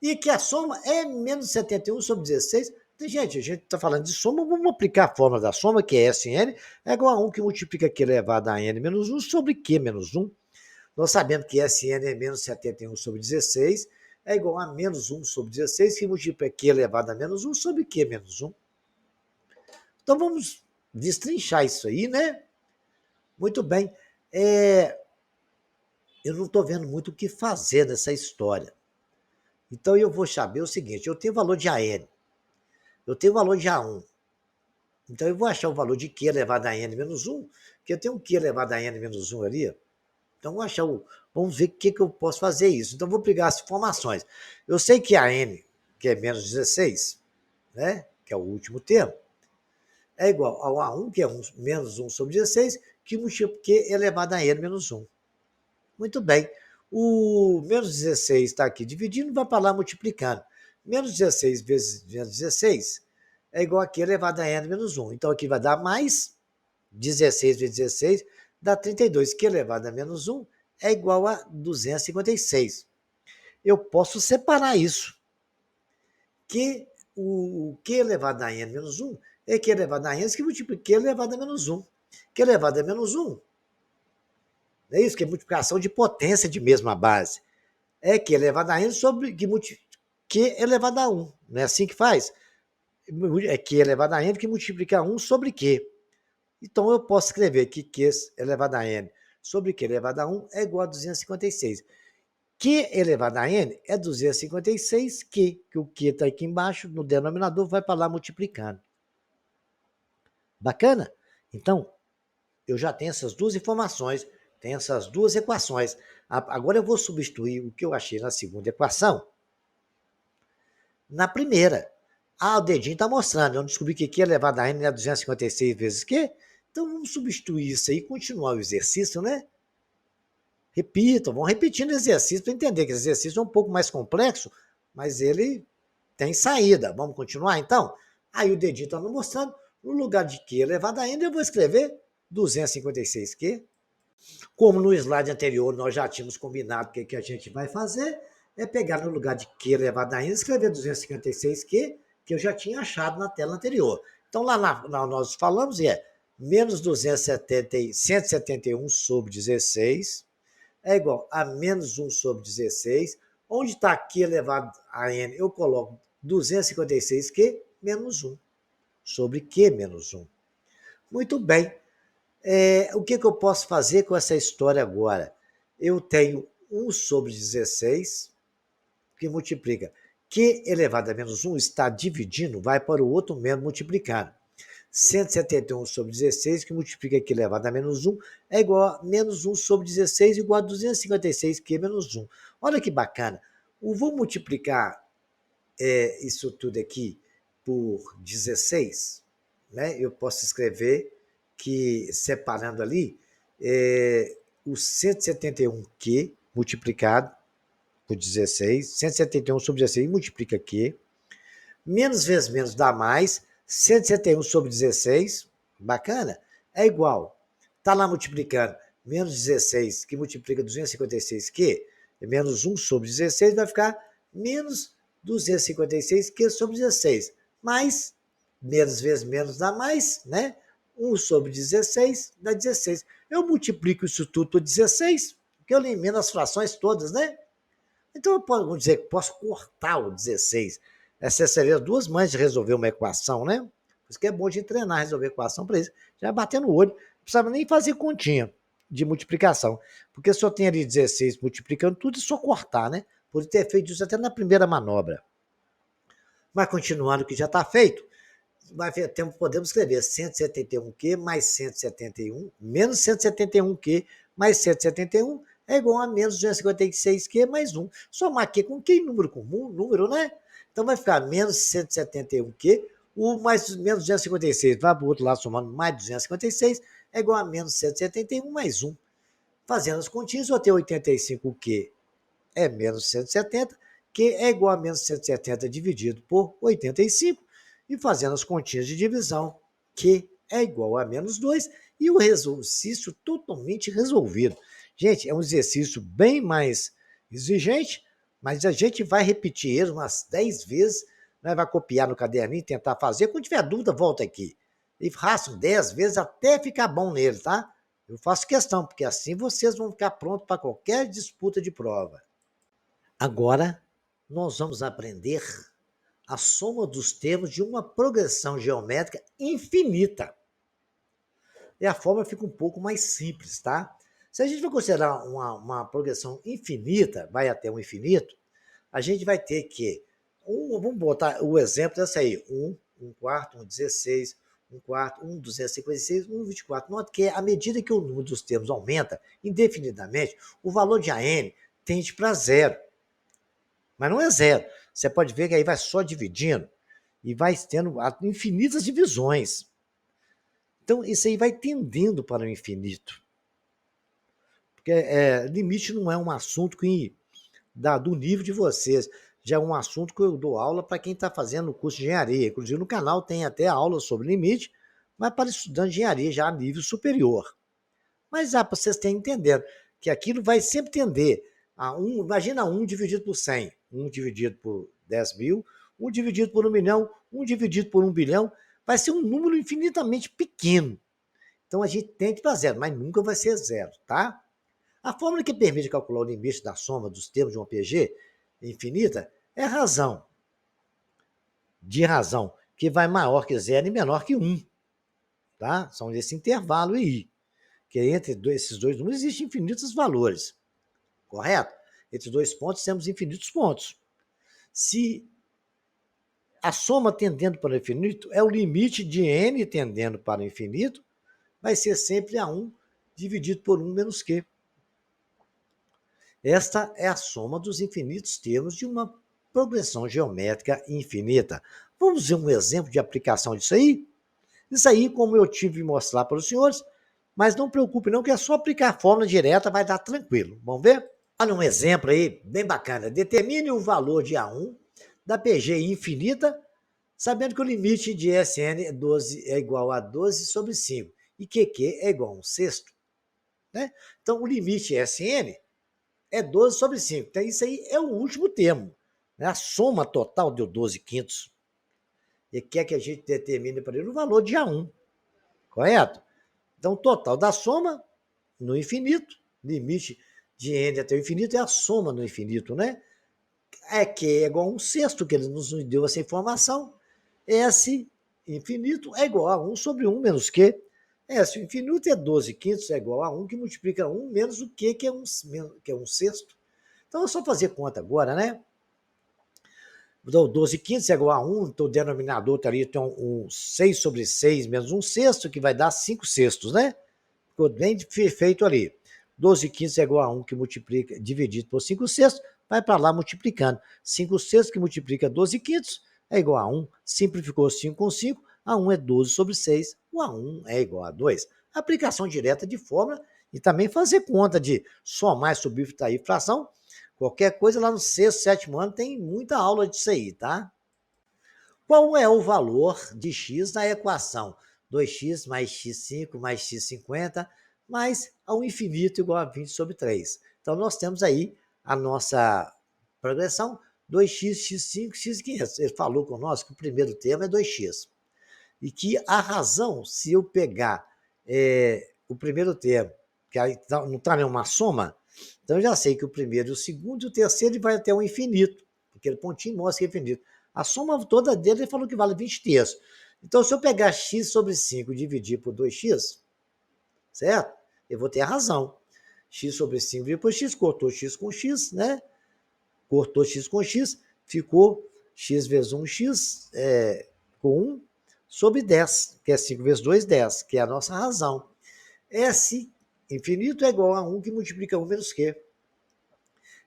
E que a soma é menos 71 sobre 16. Gente, a gente está falando de soma, vamos aplicar a fórmula da soma, que é Sn, é igual a 1 que multiplica Q elevado a N menos 1 sobre Q menos 1. Nós sabemos que Sn é menos 71 sobre 16, é igual a menos 1 sobre 16, que multiplica Q elevado a menos 1 sobre Q menos 1. Então vamos destrinchar isso aí, né? Muito bem. Eu não estou vendo muito o que fazer nessa história. Então eu vou saber o seguinte, eu tenho valor de AN. eu tenho o valor de A1. Então, eu vou achar o valor de Q elevado a N menos 1, porque eu tenho um Q elevado a N menos 1 ali. Então, vou achar vamos ver o que eu posso fazer isso. Então, vou pegar as informações. Eu sei que a N, que é menos 16, né, que é o último termo, é igual ao A1, que é menos 1 sobre 16, que multiplica Q elevado a N menos 1. Muito bem. O menos 16 está aqui dividindo, vai para lá multiplicando. Menos 16 vezes menos 16 é igual a Q elevado a N menos 1. Então, aqui vai dar mais 16 vezes 16 dá 32. Q elevado a menos 1 é igual a 256. Eu posso separar isso. Que o Q elevado a N menos 1 é Q elevado a N que multiplica Q elevado a menos 1. Q elevado a menos 1 é isso, que é multiplicação de potência de mesma base. É Q elevado a N sobre Q elevado a 1. Não é assim que faz? É Q elevado a N que multiplica 1 sobre Q. Então, eu posso escrever que Q elevado a N sobre Q elevado a 1 é igual a 256. Q elevado a N é 256 que o Q está aqui embaixo, no denominador, vai para lá multiplicando. Bacana? Então, eu já tenho essas duas informações, tenho essas duas equações. Agora eu vou substituir o que eu achei na segunda equação na primeira. O dedinho está mostrando. Eu descobri que Q elevado a N é 256 vezes Q. Então, vamos substituir isso aí e continuar o exercício, né? Repitam, vão repetindo o exercício para entender que o exercício é um pouco mais complexo, mas ele tem saída. Vamos continuar, então? Aí o dedinho está mostrando. No lugar de Q elevado a N, eu vou escrever 256Q. Como no slide anterior nós já tínhamos combinado o que a gente vai fazer, é pegar no lugar de Q elevado a N e escrever 256Q, que eu já tinha achado na tela anterior. Então lá nós falamos menos 171 sobre 16 é igual a menos 1 sobre 16. Onde está Q elevado a N, eu coloco 256Q menos 1 sobre Q menos 1. Muito bem. O que eu posso fazer com essa história agora? Eu tenho 1 sobre 16, que multiplica. Q elevado a menos 1 está dividindo, vai para o outro menos multiplicando. 171 sobre 16, que multiplica Q elevado a menos 1, é igual a menos 1 sobre 16, igual a 256Q menos 1. Olha que bacana. Vou multiplicar isso tudo aqui por 16, né? Eu posso escrever que, separando ali, o 171Q multiplicado por 16, 171 sobre 16 multiplica Q, menos vezes menos dá mais, 171 sobre 16, bacana, é igual, está lá multiplicando, menos 16, que multiplica 256Q, menos 1 sobre 16, vai ficar menos 256Q sobre 16, mais, menos vezes menos dá mais, né? 1 sobre 16 dá 16. Eu multiplico isso tudo por 16, porque eu elimino as frações todas, né? Então, vamos dizer que posso cortar o 16. Essas seriam duas maneiras de resolver uma equação, né? Por isso que é bom de treinar, resolver equação para isso. Já bater no olho. Não precisava nem fazer continha de multiplicação. Porque só tem ali 16 multiplicando tudo e só cortar, né? Por ter feito isso até na primeira manobra. Mas continuando o que já está feito, podemos escrever 171Q mais 171, menos 171Q mais 171 é igual a menos 256Q mais 1. Somar Q com Q, número comum, número, né? Então vai ficar menos 171Q, o mais menos 256 vai para o outro lado somando mais 256, é igual a menos 171 mais 1. Fazendo as continhas, eu vou ter 85Q é menos 170, que é igual a menos 170 dividido por 85, e fazendo as continhas de divisão, que é igual a menos 2, e o exercício totalmente resolvido. Gente, é um exercício bem mais exigente, mas a gente vai repetir ele umas 10 vezes, né? Vai copiar no caderninho, tentar fazer. Quando tiver dúvida, volta aqui. E façam 10 vezes até ficar bom nele, tá? Eu faço questão, porque assim vocês vão ficar prontos para qualquer disputa de prova. Agora, nós vamos aprender a soma dos termos de uma progressão geométrica infinita. E a forma fica um pouco mais simples, tá? Se a gente for considerar uma progressão infinita, vai até o infinito, a gente vai ter que, vamos botar o exemplo dessa aí, 1, 1 quarto, 1,16, 1 quarto, 1,256, 1,24. Note que à medida que o número dos termos aumenta indefinidamente, o valor de AN tende para zero. Mas não é zero. Você pode ver que aí vai só dividindo e vai tendo infinitas divisões. Então, isso aí vai tendendo para o infinito. Porque limite não é um assunto que dá do nível de vocês. Já é um assunto que eu dou aula para quem está fazendo o curso de engenharia. Inclusive, no canal tem até aula sobre limite, mas para estudante de engenharia já a nível superior. Mas já para vocês terem entendendo que aquilo vai sempre tender a 1, imagina 1 dividido por 100, 1 dividido por 10 mil, 1 dividido por 1 milhão, 1 dividido por 1 bilhão, vai ser um número infinitamente pequeno. Então a gente tende para zero, mas nunca vai ser zero, tá? A fórmula que permite calcular o limite da soma dos termos de uma PG infinita é a razão, que vai maior que zero e menor que 1, tá? São esse intervalo aí, que entre esses dois números existem infinitos valores, correto? Entre dois pontos temos infinitos pontos. Se a soma tendendo para o infinito é o limite de n tendendo para o infinito, vai ser sempre a 1 dividido por 1 menos q. Esta é a soma dos infinitos termos de uma progressão geométrica infinita. Vamos ver um exemplo de aplicação disso aí? Isso aí, como eu tive de mostrar para os senhores, mas não preocupe não, que é só aplicar a fórmula direta, vai dar tranquilo. Vamos ver? Olha um exemplo aí, bem bacana. Determine o valor de A1 da PG infinita, sabendo que o limite de Sn é igual a 12 sobre 5 e QQ é igual a 1 sexto. Né? Então, o limite Sn é 12 sobre 5. Então, isso aí é o último termo. Né? A soma total deu 12 quintos. E quer que a gente determine para ele o valor de A1. Correto? Então, o total da soma no infinito, limite de n até o infinito, é a soma no infinito, né? É Q é igual a 1 sexto, que ele nos deu essa informação. S infinito é igual a 1 sobre 1 menos Q. S infinito é 12 quintos, é igual a 1, que multiplica 1 menos o Q, que é 1 sexto. Então é só fazer conta agora, né? Então, 12 quintos é igual a 1, então o denominador está ali, então um 6 sobre 6 menos 1 sexto, que vai dar 5 sextos, né? Ficou bem feito ali. 12 quintos é igual a 1, que multiplica, dividido por 5 sextos, vai para lá multiplicando. 5 sextos que multiplica 12 quintos é igual a 1. Simplificou 5 com 5, A1 é 12 sobre 6, o A1 é igual a 2. Aplicação direta de fórmula e também fazer conta de somar e subtrair fração. Qualquer coisa lá no sexto, sétimo ano tem muita aula disso aí, tá? Qual é o valor de x na equação 2x mais x5 mais x50 mais ao infinito igual a 20 sobre 3? Então, nós temos aí a nossa progressão 2x, x5, x500. Ele falou conosco que o primeiro termo é 2x. E que a razão, se eu pegar o primeiro termo, que aí não está nenhuma soma, então eu já sei que o primeiro, o segundo e o terceiro ele vai até o infinito. Aquele pontinho mostra que é infinito. A soma toda dele ele falou que vale 20 terços. Então, se eu pegar x sobre 5 e dividir por 2x, certo? Eu vou ter a razão. X sobre 5 dividido por x, cortou x com x, né? Cortou x com x, ficou x vezes 1x com 1 sobre 10, que é 5 vezes 2, 10, que é a nossa razão. S infinito é igual a 1 que multiplica 1 menos Q.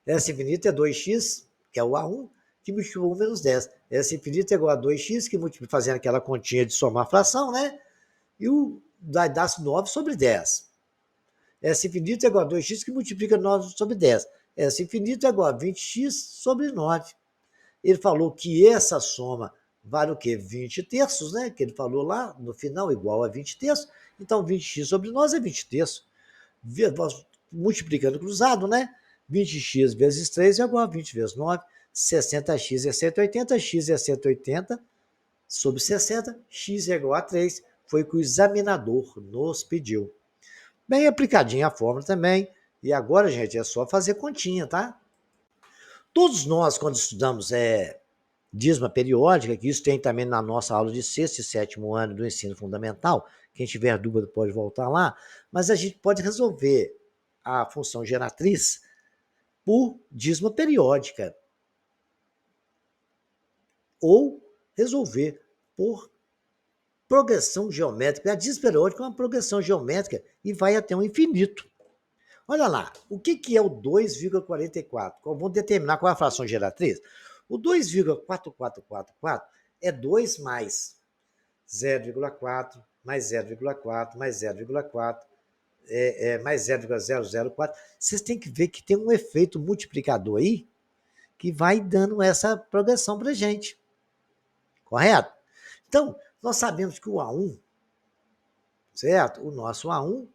S infinito é 2x, que é o A1, que multiplica 1 menos 10. S infinito é igual a 2x, que multiplica, fazendo aquela continha de somar fração, né? E o vai dar 9 sobre 10. S infinito é igual a 2x, que multiplica 9 sobre 10. S infinito é igual a 20x sobre 9. Ele falou que essa soma vale o quê? 20 terços, né? Que ele falou lá no final, igual a 20 terços. Então, 20x sobre 9 é 20 terços. Multiplicando cruzado, né? 20x vezes 3 é igual a 20 vezes 9. 60x é 180, x é 180 sobre 60, x é igual a 3. Foi o que o examinador nos pediu. Bem aplicadinha a fórmula também. E agora, gente, é só fazer continha, tá? Todos nós, quando estudamos dízima periódica, que isso tem também na nossa aula de sexto e sétimo ano do ensino fundamental, quem tiver dúvida pode voltar lá, mas a gente pode resolver a função geratriz por dízima periódica ou resolver por progressão geométrica. A dízima periódica é uma progressão geométrica e vai até o infinito. Olha lá, o que é o 2,44? Vamos determinar qual é a fração geratriz. O 2,4444 é 2 mais 0,4, mais 0,4, mais 0,4, mais 0,004. Vocês têm que ver que tem um efeito multiplicador aí que vai dando essa progressão para a gente. Correto? Então, nós sabemos que o A1, certo? O nosso A1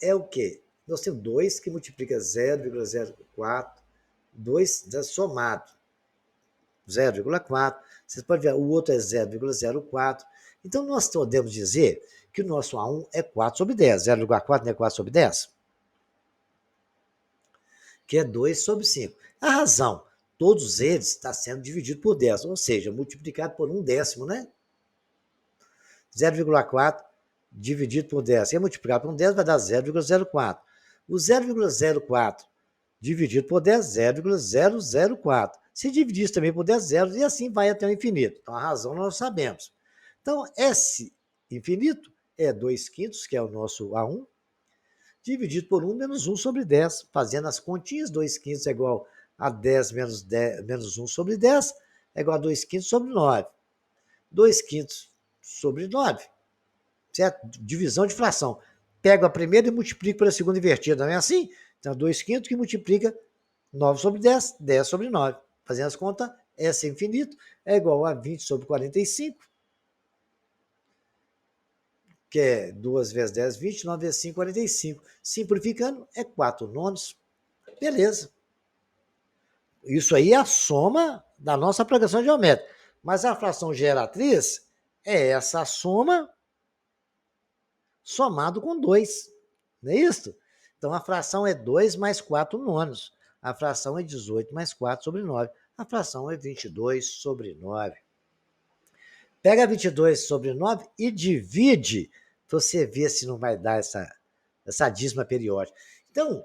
é o quê? Nós temos 2 que multiplica 0,04, 2 somado, 0,4. Vocês podem ver, o outro é 0,04. Então, nós podemos dizer que o nosso A1 é 4 sobre 10. 0,4 não é 4 sobre 10? Que é 2 sobre 5. A razão, todos eles estão sendo divididos por 10, ou seja, multiplicado por 1/10, né? 0,4 dividido por 10. Se multiplicar por 10, vai dar 0,04. O 0,04 dividido por 10, 0,004. Se dividir isso também por 10, zero, e assim vai até o infinito. Então, a razão nós sabemos. Então, esse infinito é 2 quintos, que é o nosso A1, dividido por 1 menos 1 sobre 10. Fazendo as continhas, 2 quintos é igual a 10 menos 1 sobre 10, é igual a 2 quintos sobre 9. 2 quintos sobre 9, certo? Divisão de fração. Pego a primeira e multiplico pela segunda invertida, não é assim? Então, 2 quintos que multiplica 9 sobre 10, 10 sobre 9. Fazendo as contas, S infinito é igual a 20 sobre 45, que é 2 vezes 10, 20, 9 vezes 5, 45. Simplificando, é 4 nonos. Beleza. Isso aí é a soma da nossa progressão geométrica. Mas a fração geratriz é essa soma somado com 2. Não é isso? Então, a fração é 2 mais 4 nonos. A fração é 18 mais 4 sobre 9. A fração é 22 sobre 9. Pega 22 sobre 9 e divide, para você ver se não vai dar essa dízima periódica. Então,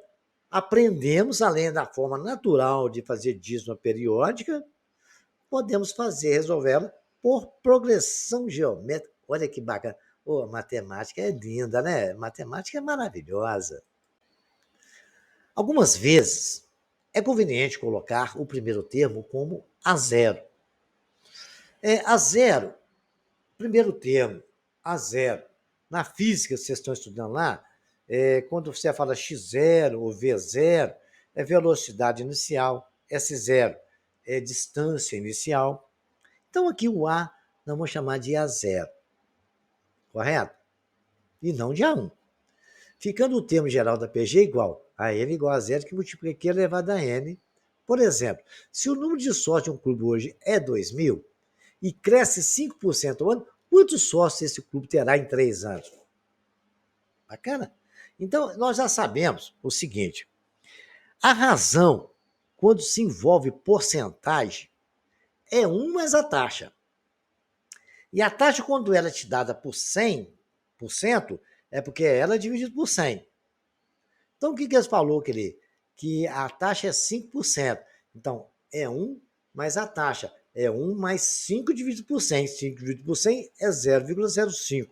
aprendemos, além da forma natural de fazer dízima periódica, podemos resolvê-la por progressão geométrica. Olha que bacana. Oh, matemática é linda, né? Matemática é maravilhosa. Algumas vezes é conveniente colocar o primeiro termo como A0. A0, primeiro termo, A0. Na física, vocês estão estudando lá, quando você fala x0 ou v0, é velocidade inicial, S0 é distância inicial. Então, aqui o A nós vamos chamar de A0, correto? E não de A1. Ficando o termo geral da PG igual a N igual a 0, que multiplica Q elevado a N. Por exemplo, se o número de sócios de um clube hoje é 2.000 e cresce 5% ao ano, quantos sócios esse clube terá em 3 anos? Bacana? Então, nós já sabemos o seguinte, a razão, quando se envolve porcentagem, é 1 mais a taxa. E a taxa, quando ela é te dada por 100%, é porque ela é dividida por 100. Então, o que ele falou, que a taxa é 5%. Então, é 1 mais a taxa. É 1 mais 5 dividido por 100. 5 dividido por 100 é 0,05.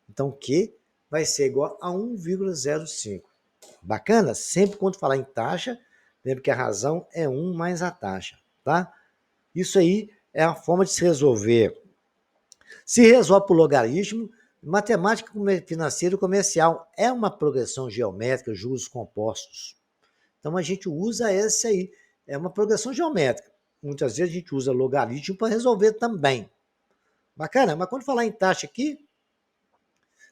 Então, Q vai ser igual a 1,05. Bacana? Sempre quando falar em taxa, lembre que a razão é 1 mais a taxa, tá? Isso aí é a forma de se resolver. Se resolve por logaritmo, matemática financeira e comercial é uma progressão geométrica, juros compostos. Então, a gente usa essa aí, é uma progressão geométrica. Muitas vezes a gente usa logaritmo para resolver também. Bacana? Mas quando falar em taxa aqui,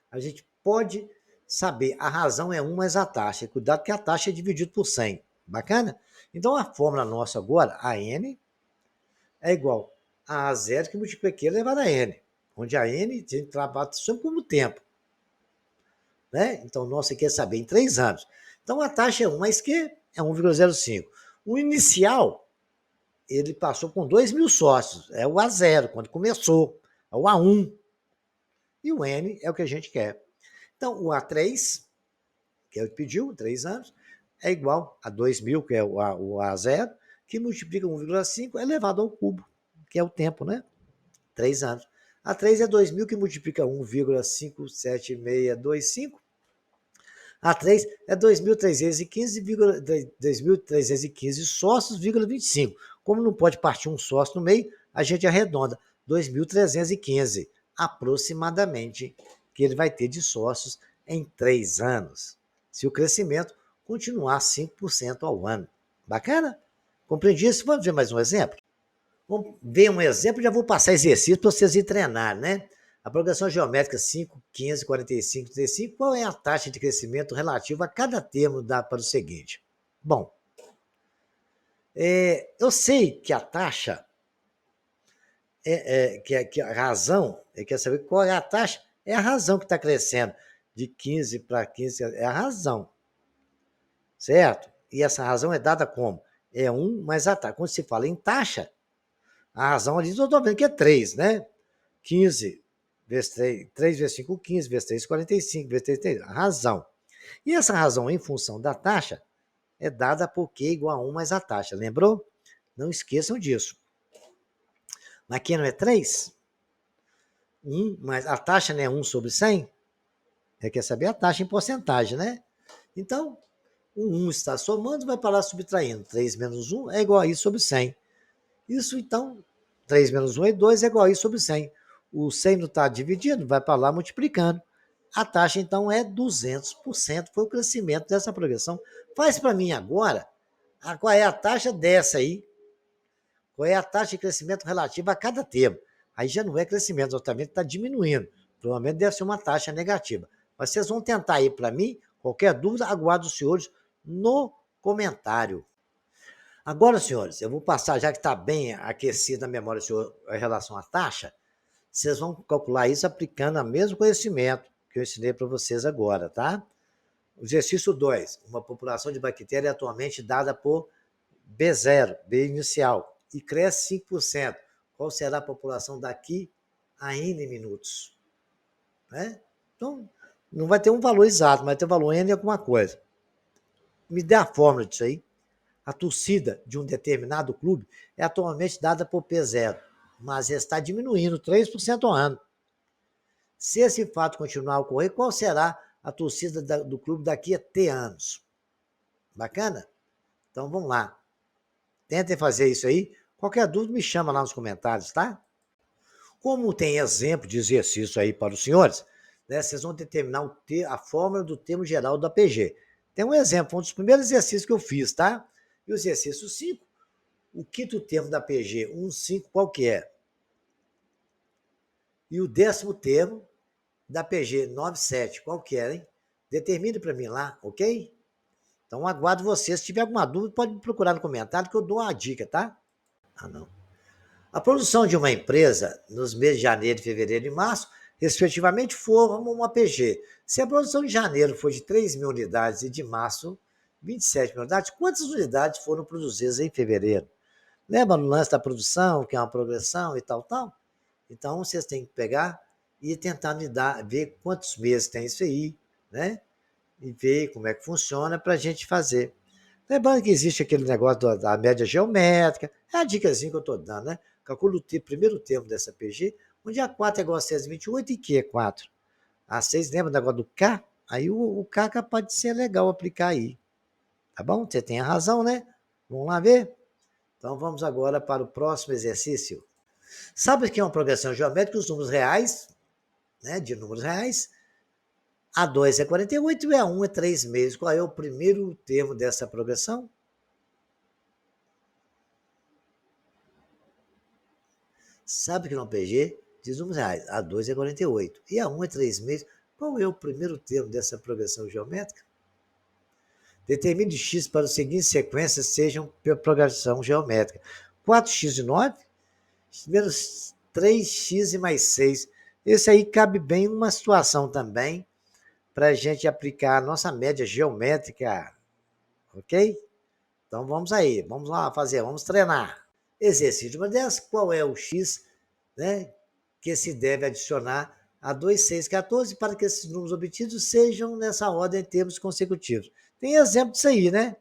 a gente pode saber, a razão é 1 mais a taxa. Cuidado que a taxa é dividida por 100. Bacana? Então, a fórmula nossa agora, a N, é igual a A0 que multiplica Q elevado a N. Onde a N a gente trabalha sempre como tempo. Né? Então, nossa quer saber em 3 anos. Então, a taxa é 1 mais Q é 1,05. O inicial, ele passou com 2.000 sócios. É o A0, quando começou. É o A1. E o N é o que a gente quer. Então, o A3, que é o que pediu, 3 anos, é igual a 2.000, que é o A0, que multiplica 1,5 elevado ao cubo, que é o tempo, né? 3 anos. A 3 é 2.000 que multiplica 1,57625. A 3 é 2.315 sócios, 25. Como não pode partir um sócio no meio, a gente arredonda. 2.315, aproximadamente, que ele vai ter de sócios em 3 anos. Se o crescimento continuar 5% ao ano. Bacana? Compreendi isso? Vamos ver mais um exemplo? Vamos ver um exemplo, já vou passar exercício para vocês ir treinar, né? A progressão geométrica 5, 15, 45, 35, qual é a taxa de crescimento relativa a cada termo dá para o seguinte? Bom, eu sei que a taxa, que a razão, quer saber qual é a taxa, é a razão que está crescendo. De 15 para 15, é a razão, certo? E essa razão é dada como? É 1 mais a taxa. Quando se fala em taxa, a razão ali, eu estou vendo que é 3, né? 15 vezes 3 vezes 5, 15, vezes 3, 45, vezes 3, 3, a razão. E essa razão em função da taxa é dada por Q igual a 1 mais a taxa, lembrou? Não esqueçam disso. Mas aqui não é 3? 1 mais a taxa não é 1 sobre 100? Quer saber a taxa em porcentagem, né? Então, o 1 está somando, vai para lá subtraindo. 3 menos 1 é igual a isso sobre 100. Isso, então, 3 menos 1 é 2 é igual a isso sobre 100. O 100 não está dividindo, vai para lá multiplicando. A taxa, então, é 200%. Foi o crescimento dessa progressão. Faz para mim agora, qual é a taxa dessa aí? Qual é a taxa de crescimento relativa a cada termo? Aí já não é crescimento, exatamente está diminuindo. Provavelmente deve ser uma taxa negativa. Mas vocês vão tentar aí para mim. Qualquer dúvida, aguardo os senhores no comentário. Agora, senhores, eu vou passar, já que está bem aquecida a memória senhor, em relação à taxa, vocês vão calcular isso aplicando o mesmo conhecimento que eu ensinei para vocês agora, tá? Exercício 2. Uma população de bactérias atualmente dada por B0, B inicial, e cresce 5%. Qual será a população daqui a N minutos? Né? Então, não vai ter um valor exato, vai ter um valor N alguma coisa. Me dê a fórmula disso aí. A torcida de um determinado clube é atualmente dada por P0, mas está diminuindo 3% ao ano. Se esse fato continuar a ocorrer, qual será a torcida do clube daqui a T anos? Bacana? Então vamos lá. Tentem fazer isso aí. Qualquer dúvida me chama lá nos comentários, tá? Como tem exemplo de exercício aí para os senhores, né, vocês vão determinar a fórmula do termo geral da PG. Tem um exemplo, um dos primeiros exercícios que eu fiz, tá? E o exercício 5, o quinto termo da PG, 1,5, qual que é? E o 10º termo da PG, 9,7, qual que é, hein? Determine para mim lá, ok? Então, aguardo vocês. Se tiver alguma dúvida, pode me procurar no comentário que eu dou uma dica, tá? Não. A produção de uma empresa nos meses de janeiro, fevereiro e março, respectivamente, forma uma PG. Se a produção de janeiro for de 3.000 unidades e de março, 27 mil unidades, quantas unidades foram produzidas em fevereiro? Lembra no lance da produção, que é uma progressão e tal, tal? Então, vocês têm que pegar e tentar ver quantos meses tem isso aí, né? E ver como é que funciona para a gente fazer. Lembrando que existe aquele negócio da média geométrica, é a dicasinha que eu estou dando, né? Calcula o primeiro termo dessa PG, onde a 4 é igual a 628 e Q é 4. A 6 lembra do negócio do K? Aí o K capaz de ser legal aplicar aí. Tá bom? Você tem a razão, né? Vamos lá ver? Então vamos agora para o próximo exercício. Sabe o que é uma progressão geométrica? Os números reais, né? De números reais. A2 é 48 e A1 é 3 meses. Qual é o primeiro termo dessa progressão? Sabe que no PG diz números reais. A2 é 48 e A1 é 3 meses. Qual é o primeiro termo dessa progressão geométrica? Determine x para as seguintes sequências sejam progressão geométrica. 4x de 9, menos 3x e mais 6. Esse aí cabe bem numa situação também para a gente aplicar a nossa média geométrica, ok? Então vamos aí, vamos lá fazer, vamos treinar. Exercício número 10, qual é o x, né, que se deve adicionar a 2, 6, 14 para que esses números obtidos sejam nessa ordem em termos consecutivos? Tem exemplo disso aí, né?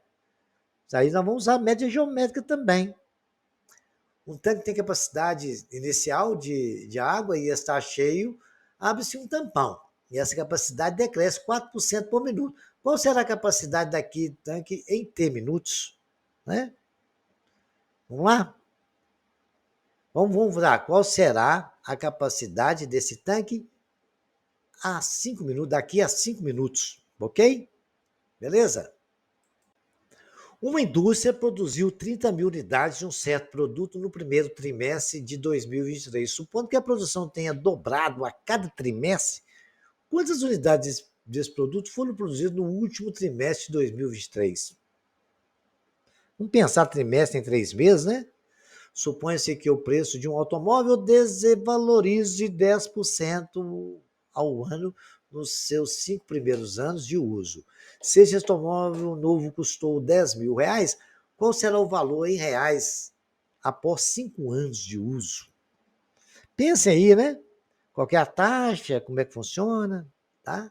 Isso aí nós vamos usar a média geométrica também. Um tanque tem capacidade inicial de água e está cheio, abre-se um tampão. E essa capacidade decresce 4% por minuto. Qual será a capacidade daquele tanque em T minutos? Né? Vamos lá? Vamos lá. Qual será a capacidade desse tanque daqui a 5 minutos? Ok? Beleza? Uma indústria produziu 30 mil unidades de um certo produto no primeiro trimestre de 2023. Supondo que a produção tenha dobrado a cada trimestre, quantas unidades desse produto foram produzidas no último trimestre de 2023? Vamos pensar trimestre em 3 meses, né? Supõe-se que o preço de um automóvel desvalorize 10% ao ano nos seus 5 primeiros anos de uso. Se esse automóvel novo custou 10 mil reais, qual será o valor em reais após 5 anos de uso? Pensem aí, né? Qual é a taxa, como é que funciona, tá?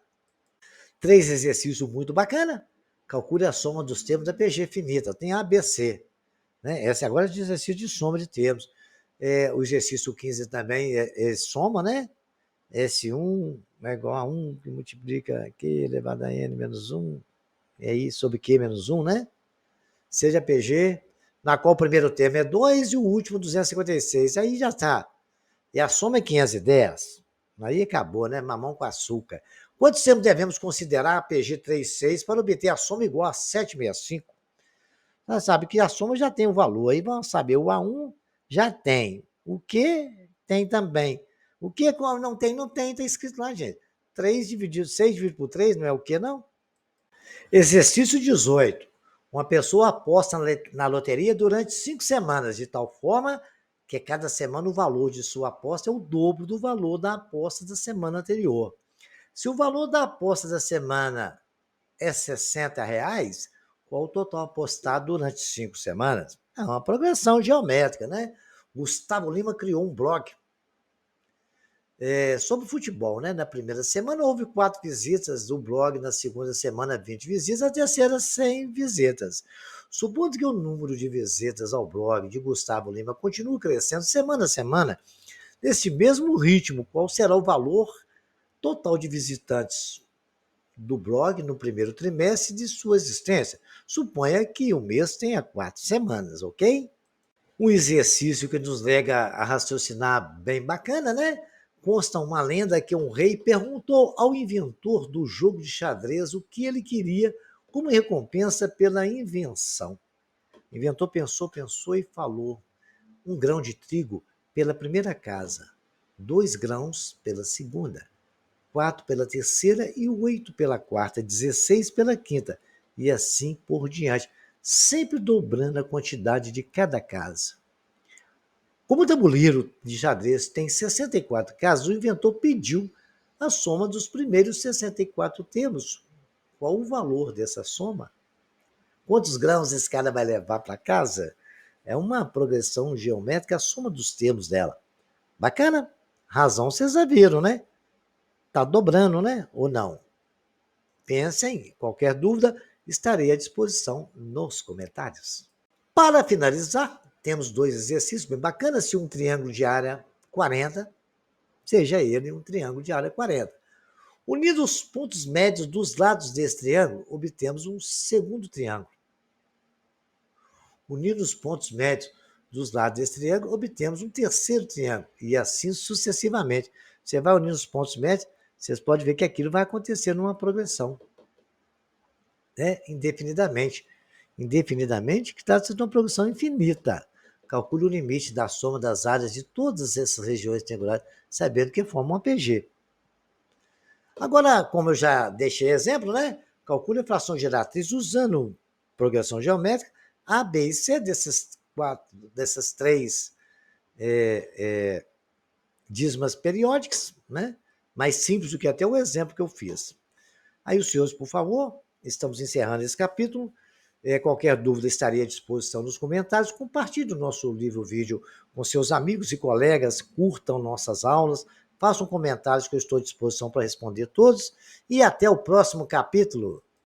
3 exercícios muito bacana. Calcule a soma dos termos da PG finita. Tem ABC. Né? Essa agora é de exercício de soma de termos. O exercício 15 também é soma, né? S1 é igual a 1 que multiplica Q elevado a N menos 1, e aí sobre Q menos 1, né? Seja PG, na qual o primeiro termo é 2 e o último 256. Aí já está. E a soma é 510. Aí acabou, né? Mamão com açúcar. Quantos termos devemos considerar a PG 36 para obter a soma igual a 765? Nós sabe que a soma já tem o valor. Aí vamos saber, o A1 já tem. O que tem também. O que não tem, não tem, está escrito lá, gente. 3 dividido, 6 dividido por 3, não é o que, não? Exercício 18. Uma pessoa aposta na loteria durante 5 semanas, de tal forma que cada semana o valor de sua aposta é o dobro do valor da aposta da semana anterior. Se o valor da aposta da semana é R$ 60, qual o total apostado durante 5 semanas? É uma progressão geométrica, né? Gustavo Lima criou um blog sobre futebol, né? Na primeira semana houve 4 visitas do blog, na segunda semana 20 visitas, na terceira 100 visitas. Supondo que o número de visitas ao blog de Gustavo Lima continue crescendo semana a semana, nesse mesmo ritmo, qual será o valor total de visitantes do blog no primeiro trimestre de sua existência? Suponha que o mês tenha 4 semanas, ok? Um exercício que nos leva a raciocinar bem bacana, né? Consta uma lenda que um rei perguntou ao inventor do jogo de xadrez o que ele queria como recompensa pela invenção. O inventor pensou e falou: 1 grão de trigo pela primeira casa, 2 grãos pela segunda, 4 pela terceira e 8 pela quarta, 16 pela quinta, e assim por diante, sempre dobrando a quantidade de cada casa. Como o tabuleiro de xadrez tem 64 casas, o inventor pediu a soma dos primeiros 64 termos. Qual o valor dessa soma? Quantos grãos esse cara vai levar para casa? É uma progressão geométrica, a soma dos termos dela. Bacana? Razão vocês já viram, né? Tá dobrando, né? Ou não? Pensem, qualquer dúvida, estarei à disposição nos comentários. Para finalizar, temos 2 exercícios bem bacanas. Se um triângulo de área 40, seja ele um triângulo de área 40. Unindo os pontos médios dos lados desse triângulo, obtemos um segundo triângulo. Unindo os pontos médios dos lados desse triângulo, obtemos um terceiro triângulo, e assim sucessivamente. Você vai unindo os pontos médios, vocês podem ver que aquilo vai acontecer numa progressão, né? Indefinidamente. Indefinidamente, que trata-se de uma progressão infinita. Calcule o limite da soma das áreas de todas essas regiões triangulares, sabendo que formam uma PG. Agora, como eu já deixei exemplo, né? Calcule a fração geratriz usando progressão geométrica A, B e C dessas 3 dízimas periódicas, né? Mais simples do que até o exemplo que eu fiz. Aí os senhores, por favor, estamos encerrando esse capítulo. Qualquer dúvida estaria à disposição nos comentários. Compartilhe o nosso livro vídeo com seus amigos e colegas, curtam nossas aulas, façam comentários que eu estou à disposição para responder todos. E até o próximo capítulo.